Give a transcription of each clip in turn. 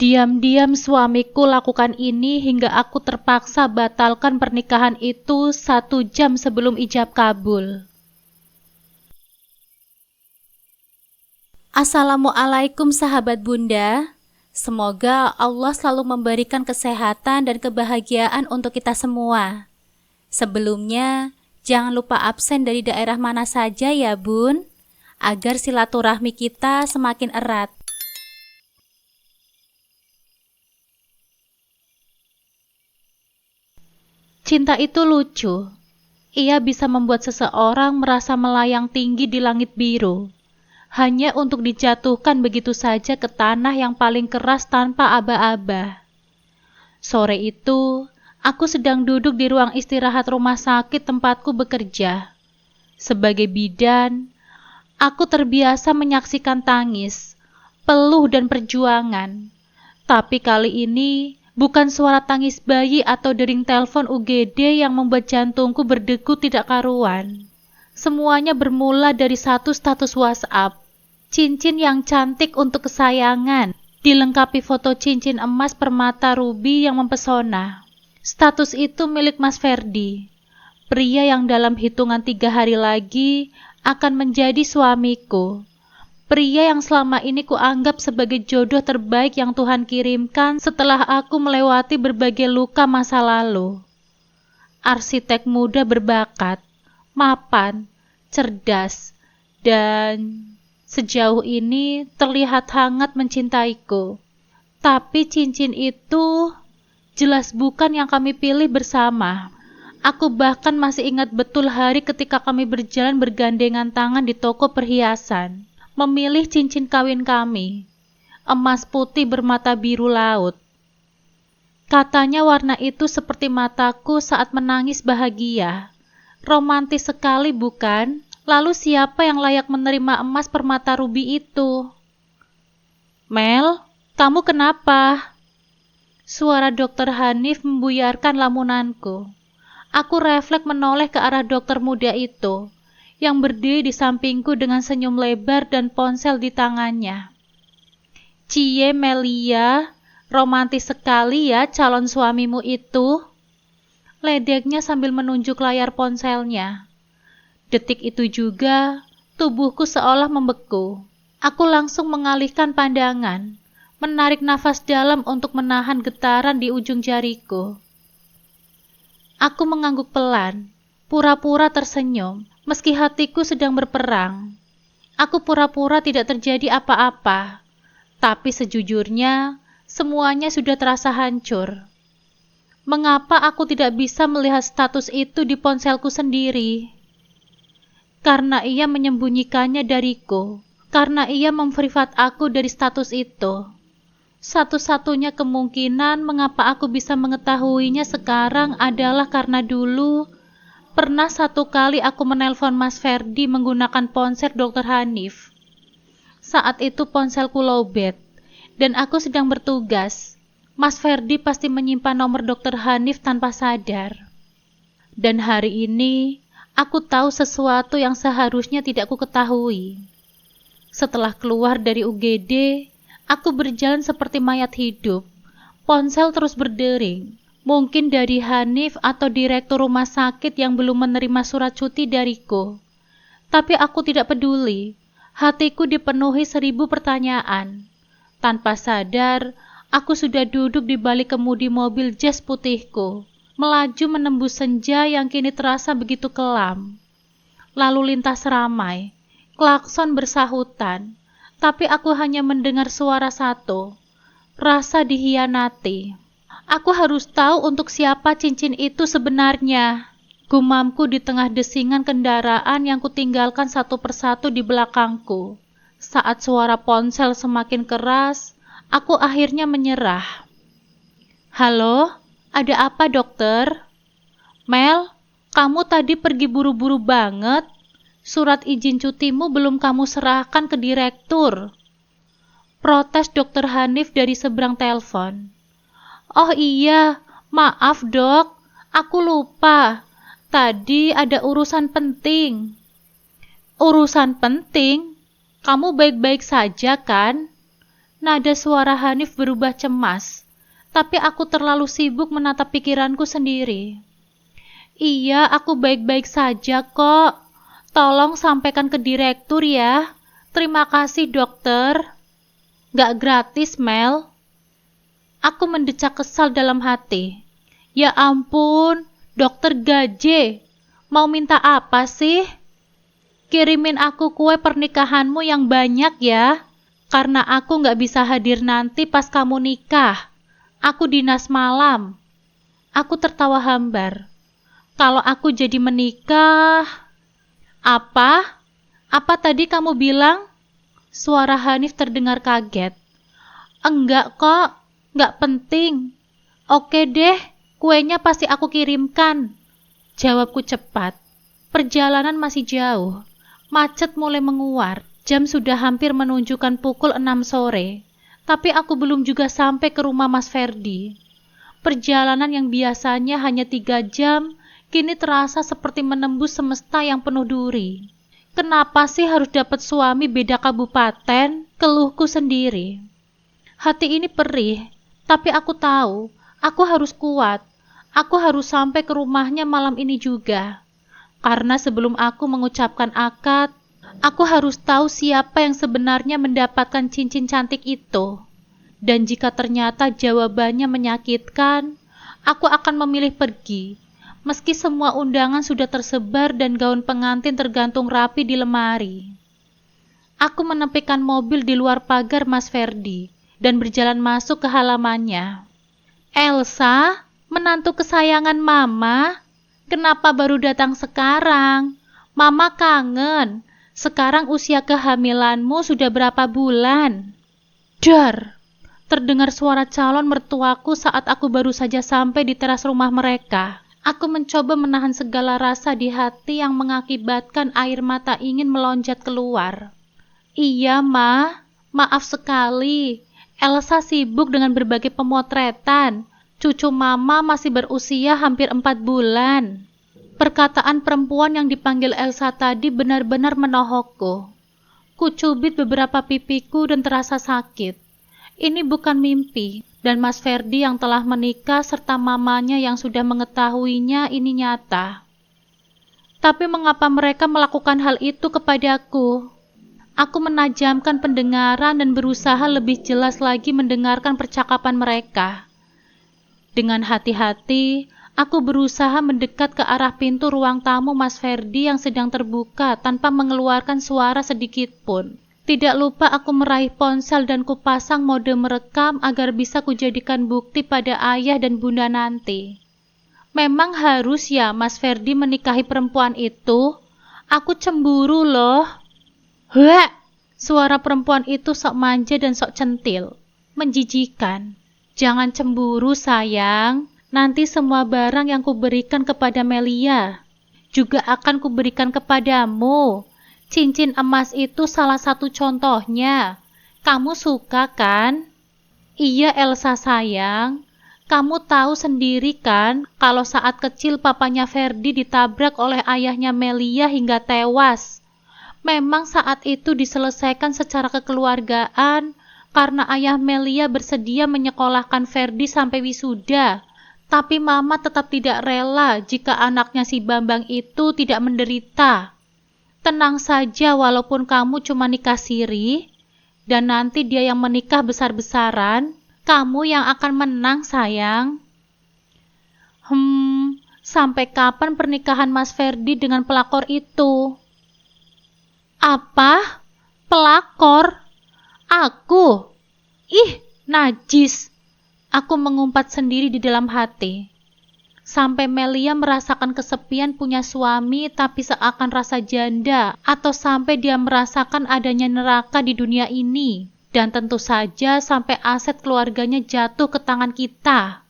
Diam-diam suamiku lakukan ini hingga aku terpaksa batalkan pernikahan itu 1 jam sebelum ijab kabul. Assalamualaikum sahabat Bunda. Semoga Allah selalu memberikan kesehatan dan kebahagiaan untuk kita semua. Sebelumnya, jangan lupa absen dari daerah mana saja ya Bun, agar silaturahmi kita semakin erat. Cinta itu lucu. Ia bisa membuat seseorang merasa melayang tinggi di langit biru, hanya untuk dijatuhkan begitu saja ke tanah yang paling keras tanpa aba-aba. Sore itu, aku sedang duduk di ruang istirahat rumah sakit tempatku bekerja. Sebagai bidan, aku terbiasa menyaksikan tangis, peluh dan perjuangan. Tapi kali ini, bukan suara tangis bayi atau dering telepon UGD yang membuat jantungku berdegup tidak karuan. Semuanya bermula dari satu status WhatsApp. Cincin yang cantik untuk kesayangan, dilengkapi foto cincin emas permata ruby yang mempesona. Status itu milik Mas Ferdi, pria yang dalam hitungan 3 hari lagi akan menjadi suamiku. Pria yang selama ini kuanggap sebagai jodoh terbaik yang Tuhan kirimkan setelah aku melewati berbagai luka masa lalu. Arsitek muda berbakat, mapan, cerdas, dan sejauh ini terlihat hangat mencintaiku. Tapi cincin itu jelas bukan yang kami pilih bersama. Aku bahkan masih ingat betul hari ketika kami berjalan bergandengan tangan di toko perhiasan, memilih cincin kawin kami, emas putih bermata biru laut. Katanya warna itu seperti mataku saat menangis bahagia. Romantis sekali bukan? Lalu siapa yang layak menerima emas permata ruby itu? Mel, kamu kenapa? Suara Dokter Hanif membuyarkan lamunanku. Aku refleks menoleh ke arah dokter muda itu, yang berdiri di sampingku dengan senyum lebar dan ponsel di tangannya. Cie Melia, romantis sekali ya calon suamimu itu. Ledeknya sambil menunjuk layar ponselnya. Detik itu juga, tubuhku seolah membeku. Aku langsung mengalihkan pandangan, menarik nafas dalam untuk menahan getaran di ujung jariku. Aku mengangguk pelan, pura-pura tersenyum, meski hatiku sedang berperang. Aku pura-pura tidak terjadi apa-apa, tapi sejujurnya, semuanya sudah terasa hancur. Mengapa aku tidak bisa melihat status itu di ponselku sendiri? Karena ia menyembunyikannya dariku, karena ia memprivat aku dari status itu. Satu-satunya kemungkinan mengapa aku bisa mengetahuinya sekarang adalah karena dulu pernah 1 kali aku menelpon Mas Ferdi menggunakan ponsel Dokter Hanif. Saat itu ponselku lowbat dan aku sedang bertugas. Mas Ferdi pasti menyimpan nomor Dokter Hanif tanpa sadar. Dan hari ini aku tahu sesuatu yang seharusnya tidak ku ketahui. Setelah keluar dari UGD, aku berjalan seperti mayat hidup. Ponsel terus berdering, mungkin dari Hanif atau direktur rumah sakit yang belum menerima surat cuti dariku. Tapi aku tidak peduli, hatiku dipenuhi 1000 pertanyaan. Tanpa sadar, aku sudah duduk di balik kemudi mobil jas putihku, melaju menembus senja yang kini terasa begitu kelam. Lalu lintas ramai, klakson bersahutan, tapi aku hanya mendengar suara satu, rasa dihianati. Aku harus tahu untuk siapa cincin itu sebenarnya. Gumamku di tengah desingan kendaraan yang kutinggalkan satu persatu di belakangku. Saat suara ponsel semakin keras, aku akhirnya menyerah. Halo? Ada apa dokter? Mel, kamu tadi pergi buru-buru banget. Surat izin cutimu belum kamu serahkan ke direktur. Protes Dokter Hanif dari seberang telepon. Oh iya, maaf dok, aku lupa. Tadi ada urusan penting. Urusan penting? Kamu baik-baik saja kan? Nada suara Hanif berubah cemas, tapi aku terlalu sibuk menatap pikiranku sendiri. Iya, aku baik-baik saja kok. Tolong sampaikan ke direktur ya. Terima kasih dokter. Gak gratis, Mel. Aku mendecak kesal dalam hati. Ya ampun, dokter gaje. Mau minta apa sih? Kirimin aku kue pernikahanmu yang banyak ya. Karena aku gak bisa hadir nanti pas kamu nikah. Aku dinas malam. Aku tertawa hambar. Kalau aku jadi menikah... Apa? Apa tadi kamu bilang? Suara Hanif terdengar kaget. Enggak kok, gak penting. Oke deh, kuenya pasti aku kirimkan. Jawabku cepat. Perjalanan masih jauh. Macet mulai menguar. Jam sudah hampir menunjukkan pukul 6 sore, tapi aku belum juga sampai ke rumah Mas Ferdi. Perjalanan yang biasanya hanya 3 jam, kini terasa seperti menembus semesta yang penuh duri. Kenapa sih harus dapat suami beda kabupaten? Keluhku sendiri. Hati ini perih, tapi aku tahu, aku harus kuat. Aku harus sampai ke rumahnya malam ini juga. Karena sebelum aku mengucapkan akad, aku harus tahu siapa yang sebenarnya mendapatkan cincin cantik itu. Dan jika ternyata jawabannya menyakitkan, aku akan memilih pergi. Meski semua undangan sudah tersebar dan gaun pengantin tergantung rapi di lemari. Aku menepikan mobil di luar pagar Mas Ferdi dan berjalan masuk ke halamannya. Elsa, menantu kesayangan Mama, kenapa baru datang sekarang? Mama kangen. Sekarang usia kehamilanmu sudah berapa bulan? Dar! Terdengar suara calon mertuaku saat aku baru saja sampai di teras rumah mereka. Aku mencoba menahan segala rasa di hati yang mengakibatkan air mata ingin melonjak keluar. Iya, Ma. Maaf sekali. Elsa sibuk dengan berbagai pemotretan. Cucu Mama masih berusia hampir 4 bulan. Perkataan perempuan yang dipanggil Elsa tadi benar-benar menohokku. Kucubit beberapa pipiku dan terasa sakit. Ini bukan mimpi, dan Mas Ferdi yang telah menikah serta mamanya yang sudah mengetahuinya ini nyata. Tapi mengapa mereka melakukan hal itu kepadaku? Aku menajamkan pendengaran dan berusaha lebih jelas lagi mendengarkan percakapan mereka. Dengan hati-hati, aku berusaha mendekat ke arah pintu ruang tamu Mas Ferdi yang sedang terbuka tanpa mengeluarkan suara sedikit pun. Tidak lupa aku meraih ponsel dan kupasang mode merekam agar bisa kujadikan bukti pada ayah dan bunda nanti. Memang harus ya Mas Ferdi menikahi perempuan itu? Aku cemburu loh. Hek! Suara perempuan itu sok manja dan sok centil. Menjijikan. Jangan cemburu sayang. Nanti semua barang yang kuberikan kepada Melia juga akan kuberikan kepadamu. Cincin emas itu salah satu contohnya. Kamu suka kan? Iya Elsa sayang. Kamu tahu sendiri kan kalau saat kecil papanya Ferdi ditabrak oleh ayahnya Melia hingga tewas. Memang saat itu diselesaikan secara kekeluargaan karena ayah Melia bersedia menyekolahkan Ferdi sampai wisuda. Tapi Mama tetap tidak rela jika anaknya si Bambang itu tidak menderita. Tenang saja walaupun kamu cuma nikah siri, dan nanti dia yang menikah besar-besaran, kamu yang akan menang sayang. Sampai kapan pernikahan Mas Ferdi dengan pelakor itu? Apa? Pelakor? Aku? Ih, najis. Aku mengumpat sendiri di dalam hati. Sampai Melia merasakan kesepian punya suami tapi seakan rasa janda, atau sampai dia merasakan adanya neraka di dunia ini, dan tentu saja sampai aset keluarganya jatuh ke tangan kita.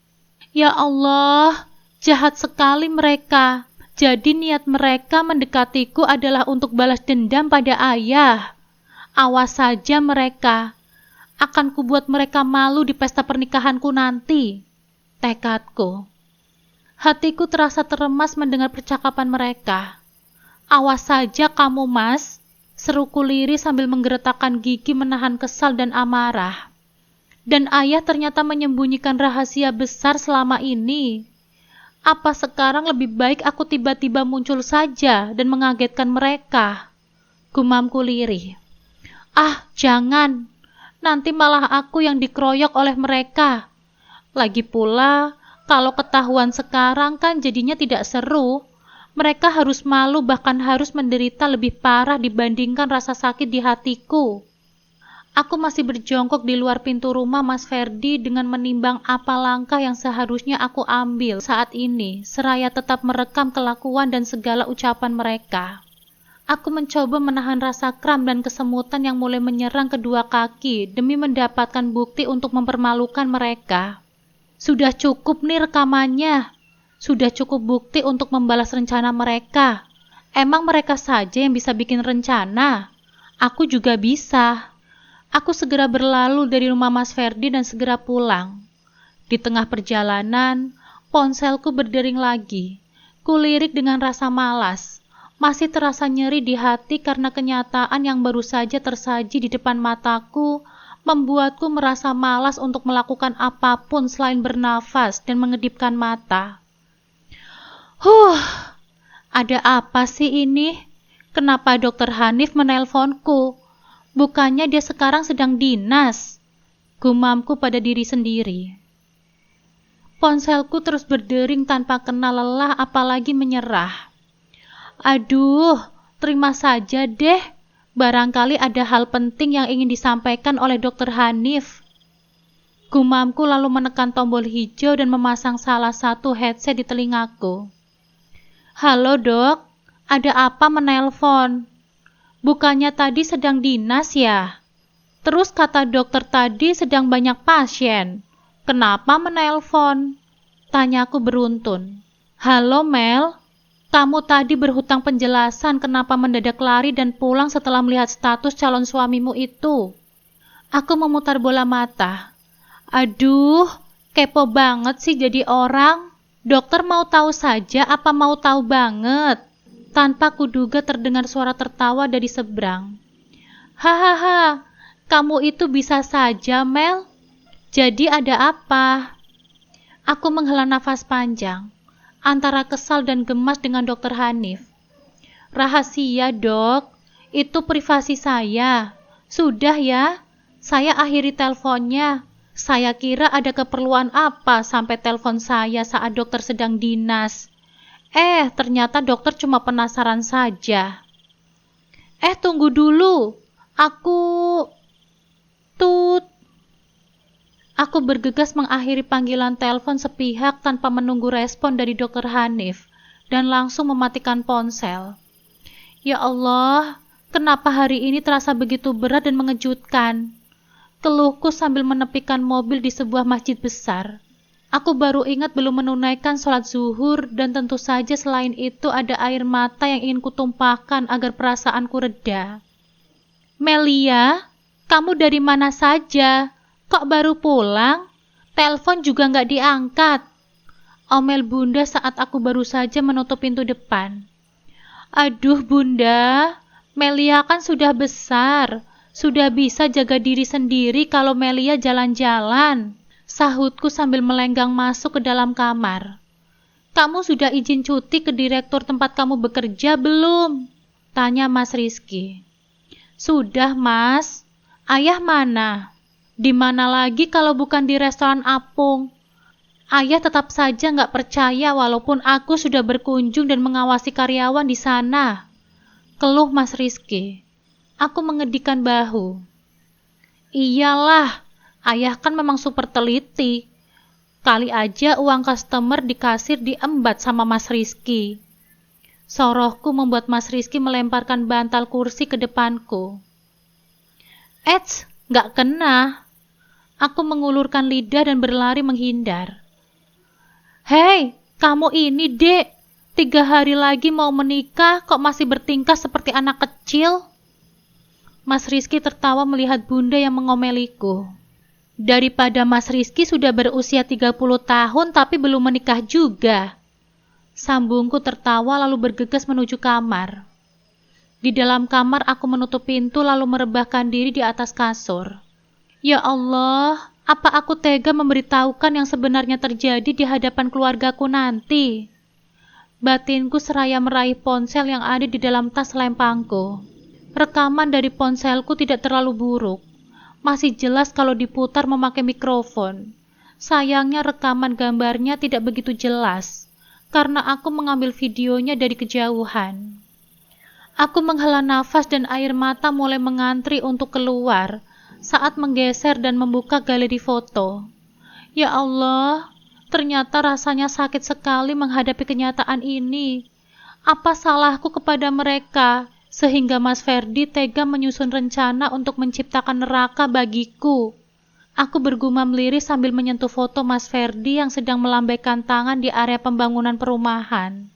Ya Allah, jahat sekali mereka. Jadi niat mereka mendekatiku adalah untuk balas dendam pada ayah. Awas saja mereka. Akan kubuat mereka malu di pesta pernikahanku nanti. Tekadku. Hatiku terasa teremas mendengar percakapan mereka. Awas saja kamu Mas, seruku Liri sambil menggeretakkan gigi menahan kesal dan amarah. Dan ayah ternyata menyembunyikan rahasia besar selama ini. Apa sekarang lebih baik aku tiba-tiba muncul saja dan mengagetkan mereka? Gumamku lirih. Ah, jangan. Nanti malah aku yang dikeroyok oleh mereka. Lagi pula, kalau ketahuan sekarang kan jadinya tidak seru. Mereka harus malu, bahkan harus menderita lebih parah dibandingkan rasa sakit di hatiku. Aku masih berjongkok di luar pintu rumah Mas Ferdi dengan menimbang apa langkah yang seharusnya aku ambil saat ini, seraya tetap merekam kelakuan dan segala ucapan mereka. Aku mencoba menahan rasa kram dan kesemutan yang mulai menyerang kedua kaki demi mendapatkan bukti untuk mempermalukan mereka. Sudah cukup nih rekamannya. Sudah cukup bukti untuk membalas rencana mereka. Emang mereka saja yang bisa bikin rencana? Aku juga bisa. Aku segera berlalu dari rumah Mas Ferdi dan segera pulang. Di tengah perjalanan, ponselku berdering lagi. Kulirik dengan rasa malas. Masih terasa nyeri di hati karena kenyataan yang baru saja tersaji di depan mataku membuatku merasa malas untuk melakukan apapun selain bernafas dan mengedipkan mata. Ada apa sih ini? Kenapa Dokter Hanif menelponku? Bukannya dia sekarang sedang dinas? Gumamku pada diri sendiri. Ponselku terus berdering tanpa kenal lelah apalagi menyerah. Aduh, terima saja deh. Barangkali ada hal penting yang ingin disampaikan oleh Dokter Hanif. Gumamku lalu menekan tombol hijau dan memasang salah satu headset di telingaku. Halo dok, ada apa menelpon? Bukannya tadi sedang dinas ya? Terus kata dokter tadi sedang banyak pasien. Kenapa menelpon? Tanyaku beruntun. Halo Mel, kamu tadi berhutang penjelasan kenapa mendadak lari dan pulang setelah melihat status calon suamimu itu. Aku memutar bola mata. Aduh, kepo banget sih jadi orang. Dokter mau tahu saja apa mau tahu banget? Tanpa kuduga terdengar suara tertawa dari seberang. Hahaha, kamu itu bisa saja, Mel. Jadi ada apa? Aku menghela nafas panjang, antara kesal dan gemas dengan Dokter Hanif. Rahasia, dok. Itu privasi saya. Sudah ya, saya akhiri teleponnya. Saya kira ada keperluan apa sampai telepon saya saat dokter sedang dinas. Ternyata dokter cuma penasaran saja. Tunggu dulu. Tut. Aku bergegas mengakhiri panggilan telepon sepihak tanpa menunggu respon dari Dokter Hanif dan langsung mematikan ponsel. Ya Allah, kenapa hari ini terasa begitu berat dan mengejutkan? Keluhku sambil menepikan mobil di sebuah masjid besar. Aku baru ingat belum menunaikan sholat zuhur dan tentu saja selain itu ada air mata yang ingin kutumpahkan agar perasaanku reda. Melia, kamu dari mana saja? Kok baru pulang? Telepon juga nggak diangkat. Omel bunda saat aku baru saja menutup pintu depan. Aduh bunda, Melia kan sudah besar. Sudah bisa jaga diri sendiri kalau Melia jalan-jalan. Sahutku sambil melenggang masuk ke dalam kamar. Kamu sudah izin cuti ke direktur tempat kamu bekerja belum? Tanya Mas Rizky. Sudah mas. Ayah mana? Di mana lagi kalau bukan di restoran apung? Ayah tetap saja nggak percaya walaupun aku sudah berkunjung dan mengawasi karyawan di sana. Keluh Mas Rizky. Aku mengedikan bahu. Iyalah. Ayah kan memang super teliti. Kali aja uang customer di kasir diembat sama Mas Rizky. Sorohku membuat Mas Rizky melemparkan bantal kursi ke depanku. Nggak kena. Aku mengulurkan lidah dan berlari menghindar. Hei, kamu ini dek. 3 hari lagi mau menikah kok masih bertingkah seperti anak kecil? Mas Rizky tertawa melihat bunda yang mengomeliku. Daripada Mas Rizky sudah berusia 30 tahun tapi belum menikah juga. Sambungku tertawa lalu bergegas menuju kamar. Di dalam kamar aku menutup pintu lalu merebahkan diri di atas kasur. Ya Allah, Apa aku tega memberitahukan yang sebenarnya terjadi di hadapan keluargaku nanti? Batinku seraya meraih ponsel yang ada di dalam tas lempangku. Rekaman dari ponselku tidak terlalu buruk. Masih jelas kalau diputar memakai mikrofon. Sayangnya rekaman gambarnya tidak begitu jelas, karena aku mengambil videonya dari kejauhan. Aku menghela nafas dan air mata mulai mengantri untuk keluar saat menggeser dan membuka galeri foto. Ya Allah, ternyata rasanya sakit sekali menghadapi kenyataan ini. Apa salahku kepada mereka, sehingga Mas Ferdi tega menyusun rencana untuk menciptakan neraka bagiku? Aku bergumam lirih sambil menyentuh foto Mas Ferdi yang sedang melambaikan tangan di area pembangunan perumahan.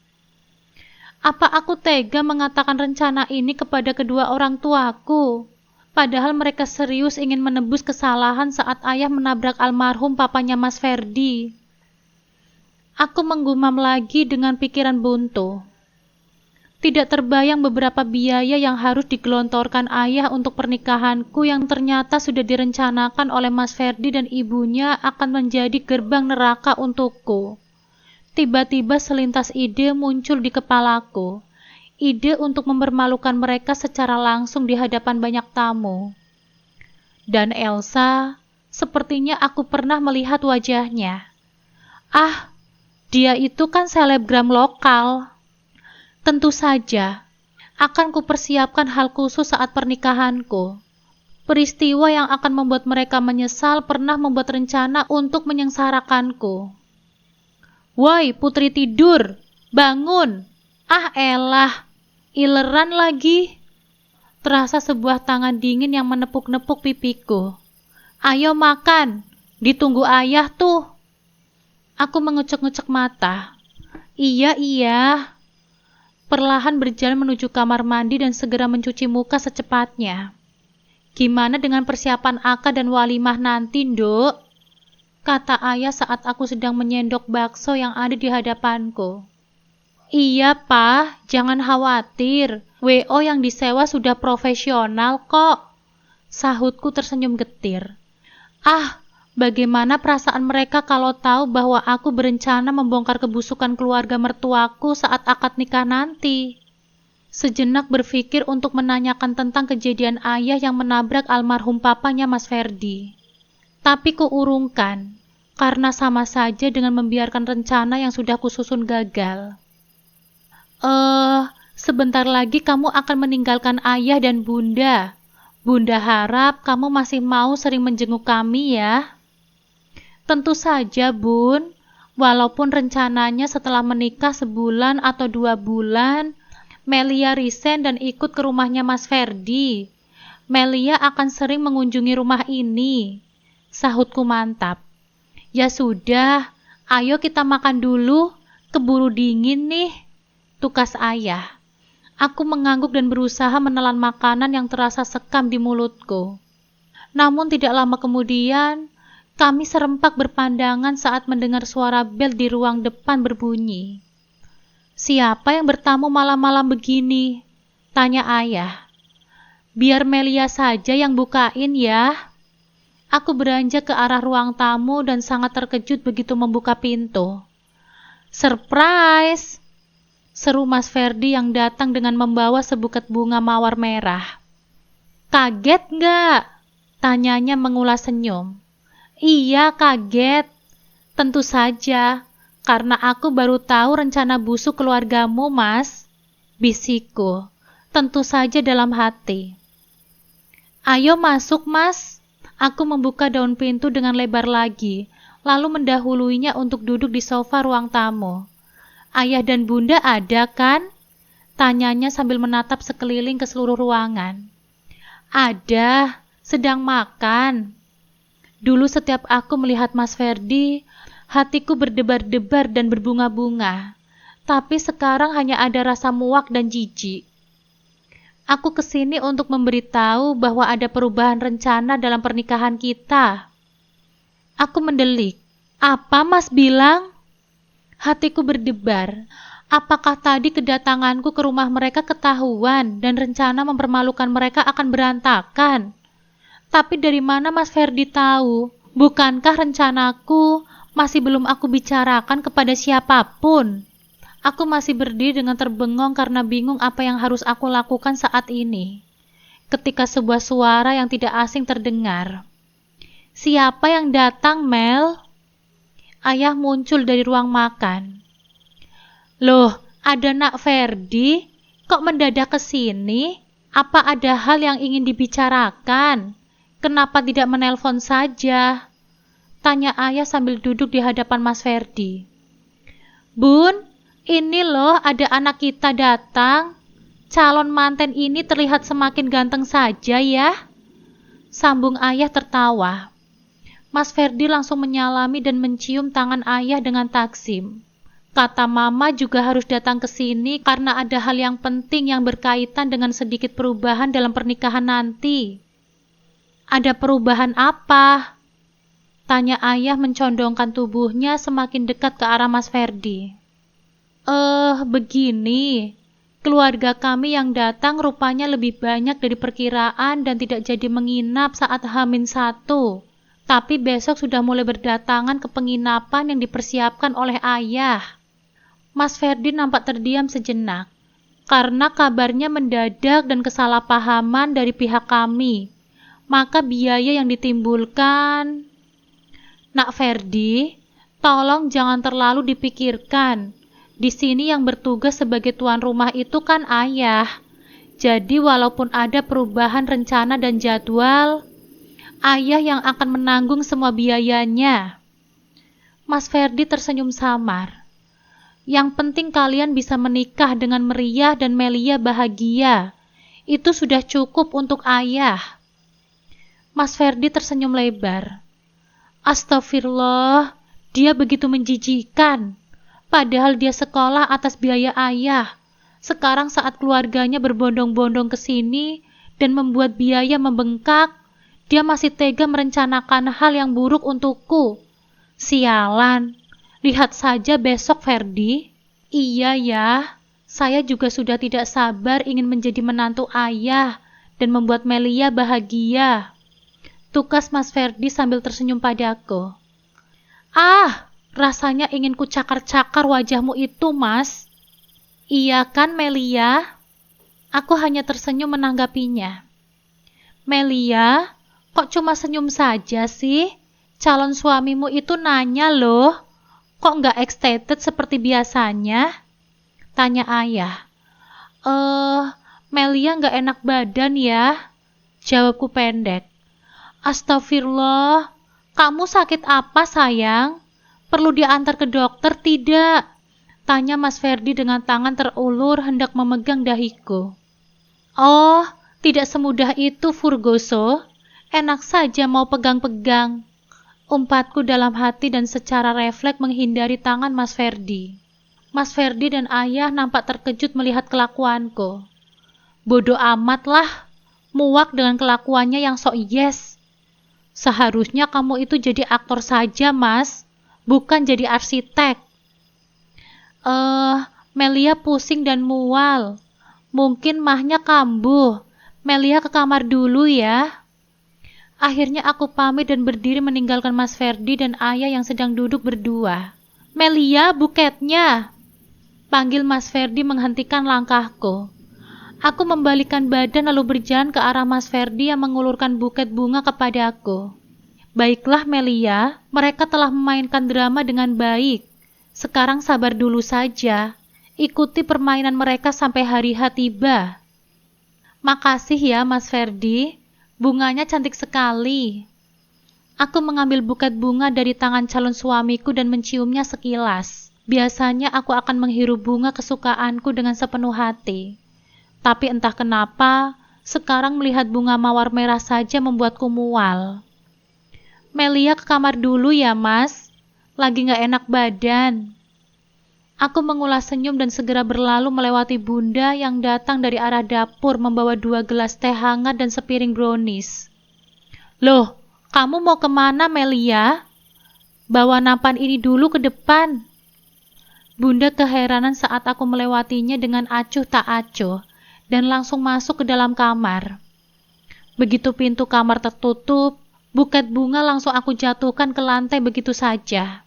Apa aku tega mengatakan rencana ini kepada kedua orang tuaku? Padahal mereka serius ingin menebus kesalahan saat ayah menabrak almarhum papanya Mas Ferdi. Aku menggumam lagi dengan pikiran buntu. Tidak terbayang beberapa biaya yang harus digelontorkan ayah untuk pernikahanku yang ternyata sudah direncanakan oleh Mas Ferdi dan ibunya akan menjadi gerbang neraka untukku. Tiba-tiba selintas ide muncul di kepalaku. Ide untuk mempermalukan mereka secara langsung di hadapan banyak tamu. Dan Elsa, sepertinya aku pernah melihat wajahnya. Ah, dia itu kan selebgram lokal. Tentu saja, akan kupersiapkan hal khusus saat pernikahanku. Peristiwa yang akan membuat mereka menyesal pernah membuat rencana untuk menyengsarakanku. Woi, putri tidur, bangun. Ah elah, ileran lagi. Terasa sebuah tangan dingin yang menepuk-nepuk pipiku. Ayo makan, ditunggu ayah tuh. Aku mengucek-ngucek mata. Iya. Perlahan berjalan menuju kamar mandi dan segera mencuci muka secepatnya. Gimana dengan persiapan akad dan walimah nanti, Nduk? Kata ayah saat aku sedang menyendok bakso yang ada di hadapanku. Iya, Pak, jangan khawatir. WO yang disewa sudah profesional kok. Sahutku tersenyum getir. Ah, bagaimana perasaan mereka kalau tahu bahwa aku berencana membongkar kebusukan keluarga mertuaku saat akad nikah nanti? Sejenak berpikir untuk menanyakan tentang kejadian ayah yang menabrak almarhum papanya Mas Ferdi. Tapi kuurungkan, karena sama saja dengan membiarkan rencana yang sudah kususun gagal. Sebentar lagi kamu akan meninggalkan ayah dan bunda. Bunda harap kamu masih mau sering menjenguk kami ya. Tentu saja, Bun. Walaupun rencananya setelah menikah sebulan atau 2 bulan, Melia resign dan ikut ke rumahnya Mas Ferdi. Melia akan sering mengunjungi rumah ini. Sahutku mantap. Ya sudah, ayo kita makan dulu. Keburu dingin nih. Tukas ayah. Aku mengangguk dan berusaha menelan makanan yang terasa sekam di mulutku. Namun tidak lama kemudian, kami serempak berpandangan saat mendengar suara bel di ruang depan berbunyi. Siapa yang bertamu malam-malam begini? Tanya ayah. Biar Melia saja yang bukain ya. Aku beranjak ke arah ruang tamu dan sangat terkejut begitu membuka pintu. Surprise! Seru Mas Ferdi yang datang dengan membawa sebuket bunga mawar merah. Kaget nggak? Tanyanya mengulas senyum. Iya, kaget. Tentu saja, karena aku baru tahu rencana busuk keluargamu, Mas. Bisikku, tentu saja dalam hati. Ayo masuk, Mas. Aku membuka daun pintu dengan lebar lagi, lalu mendahuluinya untuk duduk di sofa ruang tamu. Ayah dan bunda ada kan? Tanyanya sambil menatap sekeliling ke seluruh ruangan. Ada, sedang makan. Dulu setiap aku melihat Mas Ferdi, hatiku berdebar-debar dan berbunga-bunga. Tapi sekarang hanya ada rasa muak dan jijik. Aku kesini untuk memberitahu bahwa ada perubahan rencana dalam pernikahan kita. Aku mendelik. Apa Mas bilang? Hatiku berdebar. Apakah tadi kedatanganku ke rumah mereka ketahuan dan rencana mempermalukan mereka akan berantakan? Tapi dari mana Mas Ferdi tahu Bukankah rencanaku masih belum aku bicarakan kepada siapapun? Aku masih berdiri dengan terbengong karena bingung apa yang harus aku lakukan saat ini. Ketika sebuah suara yang tidak asing terdengar. "Siapa yang datang, Mel?" Ayah muncul dari ruang makan. "Loh, ada Nak Ferdi? Kok mendadak ke sini? Apa ada hal yang ingin dibicarakan? Kenapa tidak menelpon saja?" Tanya ayah sambil duduk di hadapan Mas Ferdi. "Bun, ini loh ada anak kita datang. Calon manten ini terlihat semakin ganteng saja ya," sambung ayah tertawa. Mas Ferdi langsung menyalami dan mencium tangan ayah dengan takzim. Kata mama juga harus datang ke sini karena ada hal yang penting yang berkaitan dengan sedikit perubahan dalam pernikahan nanti. "Ada perubahan apa?" Tanya ayah mencondongkan tubuhnya semakin dekat ke arah Mas Ferdi. Begini. Keluarga kami yang datang rupanya lebih banyak dari perkiraan dan tidak jadi menginap saat H-1. Tapi besok sudah mulai berdatangan ke penginapan yang dipersiapkan oleh ayah." Mas Ferdi nampak terdiam sejenak, karena kabarnya mendadak dan kesalahpahaman dari pihak kami. Maka biaya yang ditimbulkan... "Nak Ferdi, tolong jangan terlalu dipikirkan. Di sini yang bertugas sebagai tuan rumah itu kan ayah. Jadi walaupun ada perubahan rencana dan jadwal, ayah yang akan menanggung semua biayanya." Mas Ferdi tersenyum samar. "Yang penting kalian bisa menikah dengan meriah dan Melia bahagia. Itu sudah cukup untuk ayah." Mas Ferdi tersenyum lebar. "Astagfirullah, dia begitu menjijikan. Padahal dia sekolah atas biaya ayah. Sekarang saat keluarganya berbondong-bondong ke sini dan membuat biaya membengkak, dia masih tega merencanakan hal yang buruk untukku. Sialan, lihat saja besok Ferdi." "Iya ya, saya juga sudah tidak sabar ingin menjadi menantu ayah dan membuat Melia bahagia." Tukas Mas Ferdi sambil tersenyum padaku. Rasanya ingin ku cakar-cakar wajahmu itu, Mas." "Iya kan, Melia?" Aku hanya tersenyum menanggapinya. "Melia, kok cuma senyum saja sih? Calon suamimu itu nanya loh. Kok nggak excited seperti biasanya?" Tanya ayah. Melia nggak enak badan ya," jawabku pendek. "Astagfirullah, kamu sakit apa sayang? Perlu diantar ke dokter tidak?" Tanya Mas Ferdi dengan tangan terulur hendak memegang dahiku. "Oh, tidak semudah itu Furgoso. Enak saja mau pegang-pegang," umpatku dalam hati dan secara refleks menghindari tangan Mas Ferdi. Mas Ferdi dan ayah nampak terkejut melihat kelakuanku. Bodoh amat lah, muak dengan kelakuannya yang sok yes. "Seharusnya kamu itu jadi aktor saja, Mas, bukan jadi arsitek." Melia pusing dan mual. Mungkin mahnya kambuh. Melia ke kamar dulu ya." Akhirnya aku pamit dan berdiri meninggalkan Mas Ferdi dan ayah yang sedang duduk berdua. "Melia, buketnya!" panggil Mas Ferdi menghentikan langkahku. Aku membalikkan badan lalu berjalan ke arah Mas Ferdi yang mengulurkan buket bunga kepadaku. "Baiklah Melia, mereka telah memainkan drama dengan baik. Sekarang sabar dulu saja. Ikuti permainan mereka sampai hari H tiba." "Makasih ya Mas Ferdi, bunganya cantik sekali." Aku mengambil buket bunga dari tangan calon suamiku dan menciumnya sekilas. Biasanya aku akan menghirup bunga kesukaanku dengan sepenuh hati. Tapi entah kenapa, sekarang melihat bunga mawar merah saja membuatku mual. "Melia ke kamar dulu ya, Mas. Lagi gak enak badan." Aku mengulas senyum dan segera berlalu melewati Bunda yang datang dari arah dapur membawa 2 gelas teh hangat dan sepiring brownies. "Loh, kamu mau kemana, Melia? Bawa nampan ini dulu ke depan." Bunda keheranan saat aku melewatinya dengan acuh tak acuh dan langsung masuk ke dalam kamar. Begitu pintu kamar tertutup, Buket bunga langsung aku jatuhkan ke lantai begitu saja.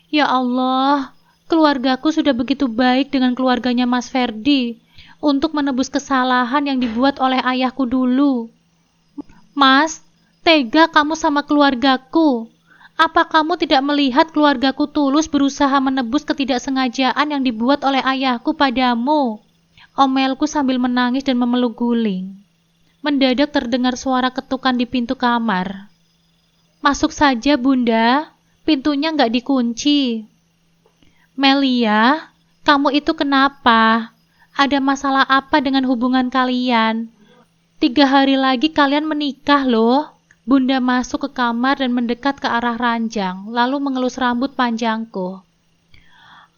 Ya Allah, keluargaku sudah begitu baik dengan keluarganya Mas Ferdi untuk menebus kesalahan yang dibuat oleh ayahku dulu. Mas, tega kamu sama keluargaku. Apa kamu tidak melihat keluargaku tulus berusaha menebus ketidaksengajaan yang dibuat oleh ayahku padamu? Omelku sambil menangis dan memeluk guling. Mendadak terdengar suara ketukan di pintu kamar. Masuk saja, Bunda. Pintunya nggak dikunci. Melia, kamu itu kenapa? Ada masalah apa dengan hubungan kalian? 3 hari lagi kalian menikah loh. Bunda masuk ke kamar dan mendekat ke arah ranjang, lalu mengelus rambut panjangku.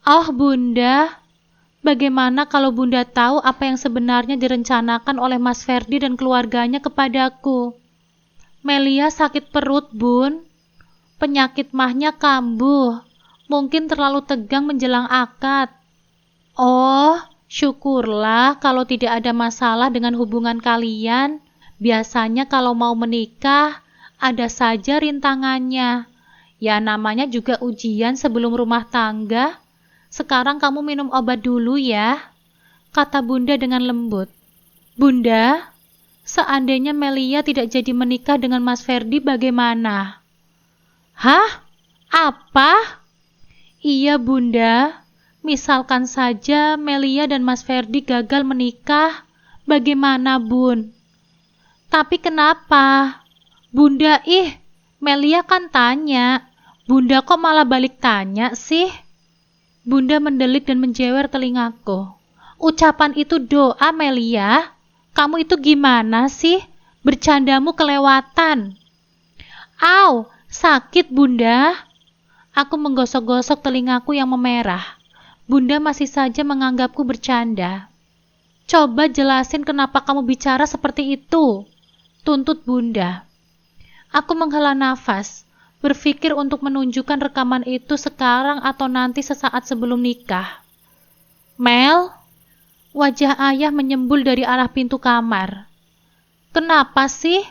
Oh, Bunda, bagaimana kalau Bunda tahu apa yang sebenarnya direncanakan oleh Mas Ferdi dan keluarganya kepadaku? Melia sakit perut, Bun. Penyakit mahnya kambuh. Mungkin terlalu tegang menjelang akad. Oh, syukurlah kalau tidak ada masalah dengan hubungan kalian. Biasanya kalau mau menikah, ada saja rintangannya. Ya namanya juga ujian sebelum rumah tangga. Sekarang kamu minum obat dulu ya, kata Bunda dengan lembut. Bunda, seandainya Melia tidak jadi menikah dengan Mas Ferdi bagaimana? Hah? Apa? Iya Bunda, misalkan saja Melia dan Mas Ferdi gagal menikah, bagaimana Bun? Tapi kenapa? Bunda, Melia kan tanya. Bunda kok malah balik tanya sih? Bunda mendelik dan menjewer telingaku. Ucapan itu doa, Melia. Kamu itu gimana sih? Bercandamu kelewatan. Au, sakit Bunda. Aku menggosok-gosok telingaku yang memerah. Bunda masih saja menganggapku bercanda. Coba jelasin kenapa kamu bicara seperti itu, tuntut Bunda. Aku menghela nafas, berpikir untuk menunjukkan rekaman itu sekarang atau nanti sesaat sebelum nikah. Mel, wajah ayah menyembul dari arah pintu kamar. Kenapa sih?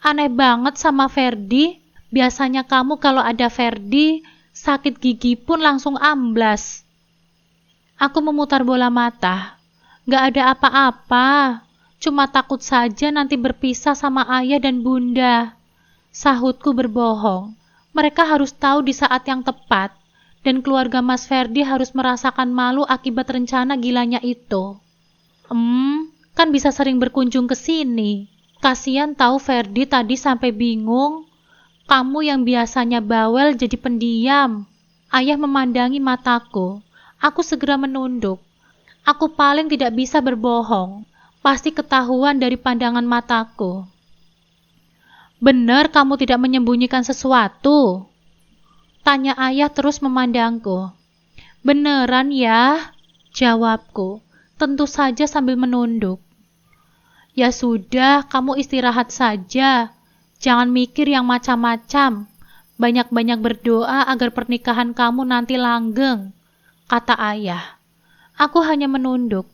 Aneh banget sama Ferdi. Biasanya kamu kalau ada Ferdi, sakit gigi pun langsung amblas. Aku memutar bola mata. Gak ada apa-apa. Cuma takut saja nanti berpisah sama ayah dan Bunda. Sahutku berbohong. Mereka harus tahu di saat yang tepat. Dan keluarga Mas Ferdi harus merasakan malu akibat rencana gilanya itu. Kan bisa sering berkunjung ke sini. Kasian tahu Ferdi tadi sampai bingung. Kamu yang biasanya bawel jadi pendiam. Ayah memandangi mataku. Aku segera menunduk. Aku paling tidak bisa berbohong. Pasti ketahuan dari pandangan mataku. Benar kamu tidak menyembunyikan sesuatu? Tanya ayah terus memandangku. Beneran ya? Jawabku, tentu saja sambil menunduk. Ya sudah, kamu istirahat saja. Jangan mikir yang macam-macam. Banyak-banyak berdoa agar pernikahan kamu nanti langgeng, kata ayah. Aku hanya menunduk.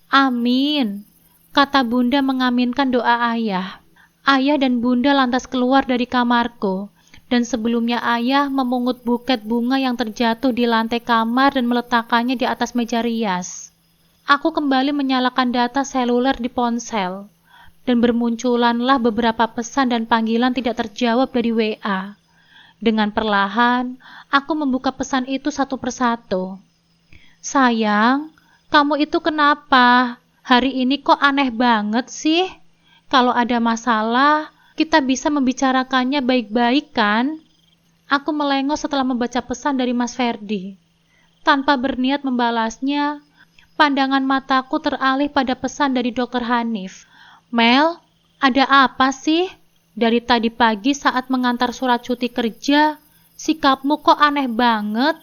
Amin, kata Bunda mengaminkan doa ayah. Ayah dan Bunda lantas keluar dari kamarku, dan sebelumnya ayah memungut buket bunga yang terjatuh di lantai kamar dan meletakkannya di atas meja rias. Aku kembali menyalakan data seluler di ponsel, dan bermunculanlah beberapa pesan dan panggilan tidak terjawab dari WA. Dengan perlahan, aku membuka pesan itu satu persatu. Sayang, kamu itu kenapa? Hari ini kok aneh banget sih? Kalau ada masalah, kita bisa membicarakannya baik-baik kan? Aku melengos setelah membaca pesan dari Mas Ferdi. Tanpa berniat membalasnya, pandangan mataku teralih pada pesan dari Dr. Hanif. Mel, ada apa sih? Dari tadi pagi saat mengantar surat cuti kerja, sikapmu kok aneh banget?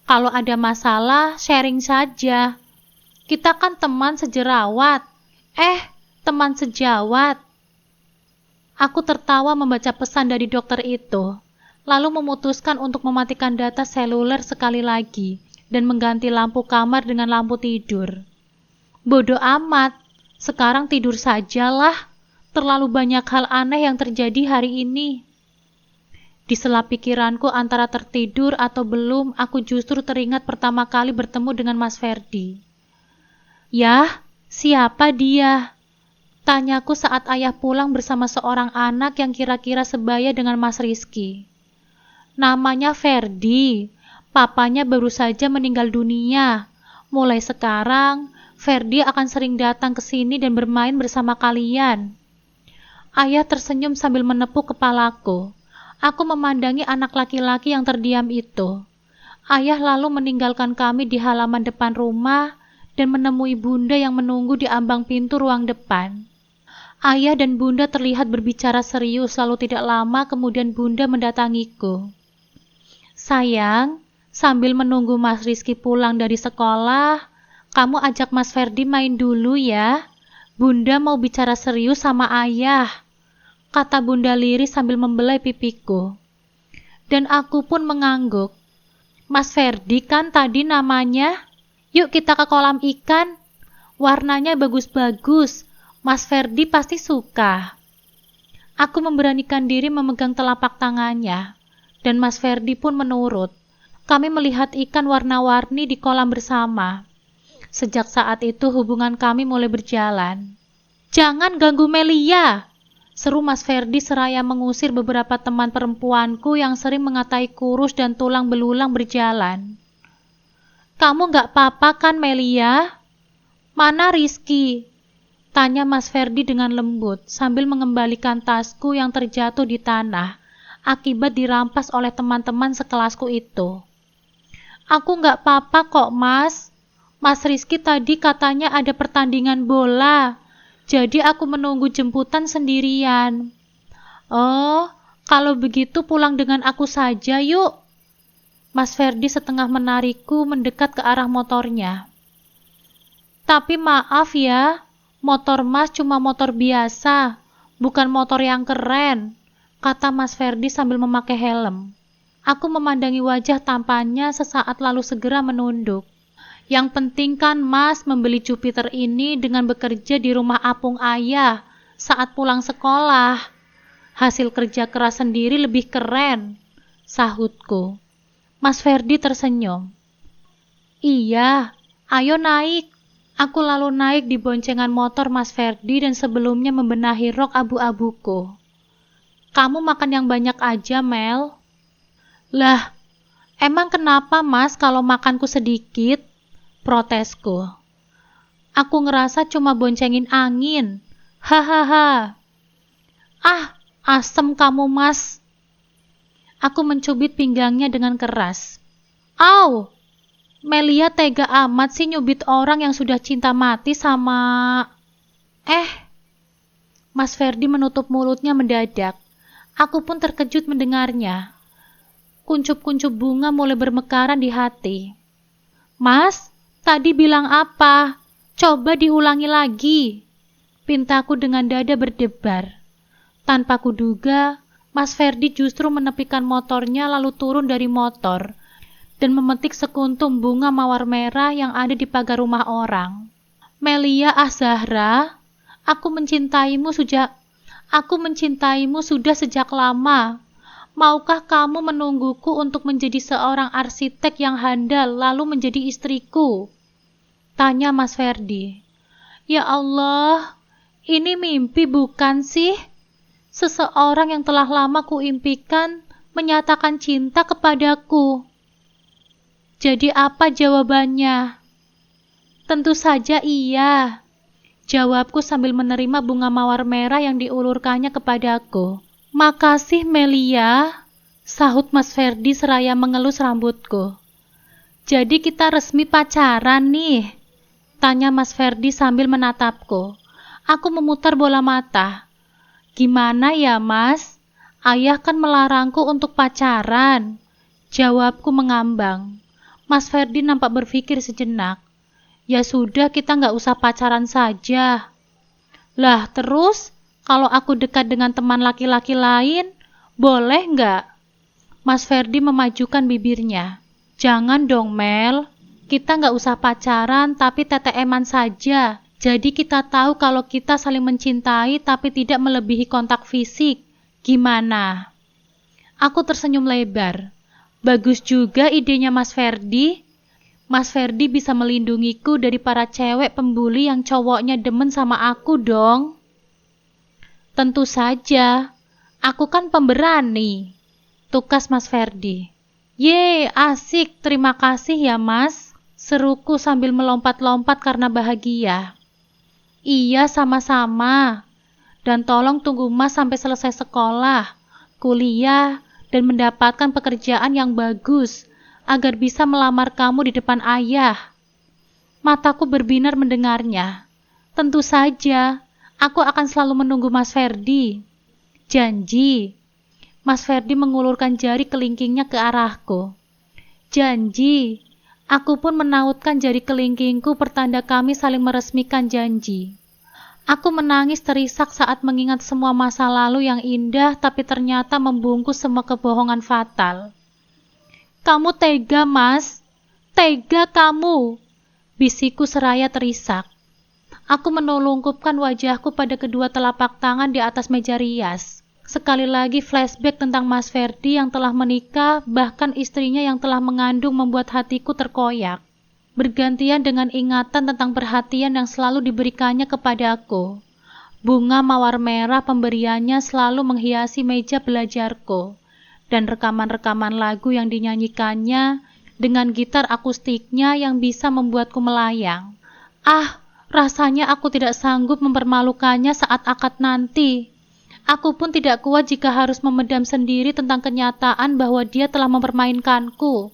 Kalau ada masalah, sharing saja. Kita kan teman sejerawat. Teman sejawat. Aku tertawa membaca pesan dari dokter itu, lalu memutuskan untuk mematikan data seluler sekali lagi dan mengganti lampu kamar dengan lampu tidur. Bodoh amat, sekarang tidur sajalah. Terlalu banyak hal aneh yang terjadi hari ini. Di sela pikiranku antara tertidur atau belum, aku justru teringat pertama kali bertemu dengan Mas Ferdi. "Yah, siapa dia?" tanyaku saat ayah pulang bersama seorang anak yang kira-kira sebaya dengan Mas Rizky. "Namanya Ferdi, papanya baru saja meninggal dunia. Mulai sekarang, Ferdi akan sering datang ke sini dan bermain bersama kalian." Ayah tersenyum sambil menepuk kepalaku. Aku memandangi anak laki-laki yang terdiam itu. Ayah lalu meninggalkan kami di halaman depan rumah dan menemui Bunda yang menunggu di ambang pintu ruang depan. Ayah dan Bunda terlihat berbicara serius, lalu tidak lama kemudian Bunda mendatangiku. "Sayang, sambil menunggu Mas Rizky pulang dari sekolah, kamu ajak Mas Ferdi main dulu ya. Bunda mau bicara serius sama ayah," kata Bunda lirih sambil membelai pipiku. Dan aku pun mengangguk. "Mas Ferdi kan tadi namanya? Yuk kita ke kolam ikan. Warnanya bagus-bagus. Mas Ferdi pasti suka." Aku memberanikan diri memegang telapak tangannya, dan Mas Ferdi pun menurut. Kami melihat ikan warna-warni di kolam bersama. Sejak saat itu hubungan kami mulai berjalan. "Jangan ganggu Melia!" seru Mas Ferdi seraya mengusir beberapa teman perempuanku yang sering mengatai kurus dan tulang belulang berjalan. "Kamu gak apa-apa kan Melia? Mana Rizky?" tanya Mas Ferdi dengan lembut sambil mengembalikan tasku yang terjatuh di tanah akibat dirampas oleh teman-teman sekelasku itu. "Aku gak apa-apa kok Mas. Mas Rizky tadi katanya ada pertandingan bola, jadi aku menunggu jemputan sendirian." "Oh, kalau begitu pulang dengan aku saja yuk." Mas Ferdi setengah menarikku mendekat ke arah motornya. "Tapi maaf ya, motor Mas cuma motor biasa, bukan motor yang keren," kata Mas Ferdi sambil memakai helm. Aku memandangi wajah tampannya sesaat lalu segera menunduk. "Yang penting kan Mas membeli Jupiter ini dengan bekerja di rumah apung ayah saat pulang sekolah. Hasil kerja keras sendiri lebih keren," sahutku. Mas Ferdi tersenyum. "Iya, ayo naik." Aku lalu naik di boncengan motor Mas Ferdi dan sebelumnya membenahi rok abu-abuku. "Kamu makan yang banyak aja, Mel." "Lah, emang kenapa Mas kalau makanku sedikit?" protesku. "Aku ngerasa cuma boncengin angin. Hahaha." "Ah, asem kamu Mas." Aku mencubit pinggangnya dengan keras. "Au! Melia tega amat sih nyubit orang yang sudah cinta mati sama..." Mas Ferdi menutup mulutnya mendadak. Aku pun terkejut mendengarnya. Kuncup-kuncup bunga mulai bermekaran di hati. "Mas, tadi bilang apa? Coba diulangi lagi," pintaku dengan dada berdebar. Tanpa kuduga, Mas Ferdi justru menepikan motornya lalu turun dari motor dan memetik sekuntum bunga mawar merah yang ada di pagar rumah orang. "Melia Zahra, aku mencintaimu sudah sejak lama. Maukah kamu menungguku untuk menjadi seorang arsitek yang handal lalu menjadi istriku?" tanya Mas Ferdi. Ya Allah, ini mimpi bukan sih? Seseorang yang telah lama kuimpikan menyatakan cinta kepadaku. Jadi apa jawabannya? Tentu saja iya, jawabku sambil menerima bunga mawar merah yang diulurkannya kepadaku. Makasih Melia, sahut Mas Ferdi seraya mengelus rambutku. Jadi kita resmi pacaran nih? Tanya Mas Ferdi sambil menatapku. Aku memutar bola mata. Gimana ya Mas? Ayah kan melarangku untuk pacaran. Jawabku mengambang. Mas Ferdi nampak berpikir sejenak. Ya sudah, kita nggak usah pacaran saja. Lah terus, kalau aku dekat dengan teman laki-laki lain, boleh nggak? Mas Ferdi memajukan bibirnya. Jangan dong Mel, kita nggak usah pacaran tapi TTM-an saja. Jadi kita tahu kalau kita saling mencintai tapi tidak melebihi kontak fisik. Gimana? Aku tersenyum lebar. Bagus juga idenya Mas Ferdi. Mas Ferdi bisa melindungiku dari para cewek pembuli yang cowoknya demen sama aku dong. Tentu saja, aku kan pemberani, tukas Mas Ferdi. Ye, asik, terima kasih ya Mas, seruku sambil melompat-lompat karena bahagia. Iya, sama-sama. Dan tolong tunggu Mas sampai selesai sekolah, kuliah, dan mendapatkan pekerjaan yang bagus, agar bisa melamar kamu di depan ayah. Mataku berbinar mendengarnya. Tentu saja, aku akan selalu menunggu Mas Ferdi. Janji. Mas Ferdi mengulurkan jari kelingkingnya ke arahku. Janji. Aku pun menautkan jari kelingkingku pertanda kami saling meresmikan janji. Aku menangis terisak saat mengingat semua masa lalu yang indah tapi ternyata membungkus semua kebohongan fatal. Kamu tega, Mas. Tega kamu, bisiku seraya terisak. Aku menelungkupkan wajahku pada kedua telapak tangan di atas meja rias. Sekali lagi flashback tentang Mas Ferdi yang telah menikah, bahkan istrinya yang telah mengandung membuat hatiku terkoyak. Bergantian dengan ingatan tentang perhatian yang selalu diberikannya kepadaku. Bunga mawar merah pemberiannya selalu menghiasi meja belajarku, dan rekaman-rekaman lagu yang dinyanyikannya dengan gitar akustiknya yang bisa membuatku melayang. Ah, rasanya aku tidak sanggup mempermalukannya saat akad nanti. Aku pun tidak kuat jika harus memendam sendiri tentang kenyataan bahwa dia telah mempermainkanku.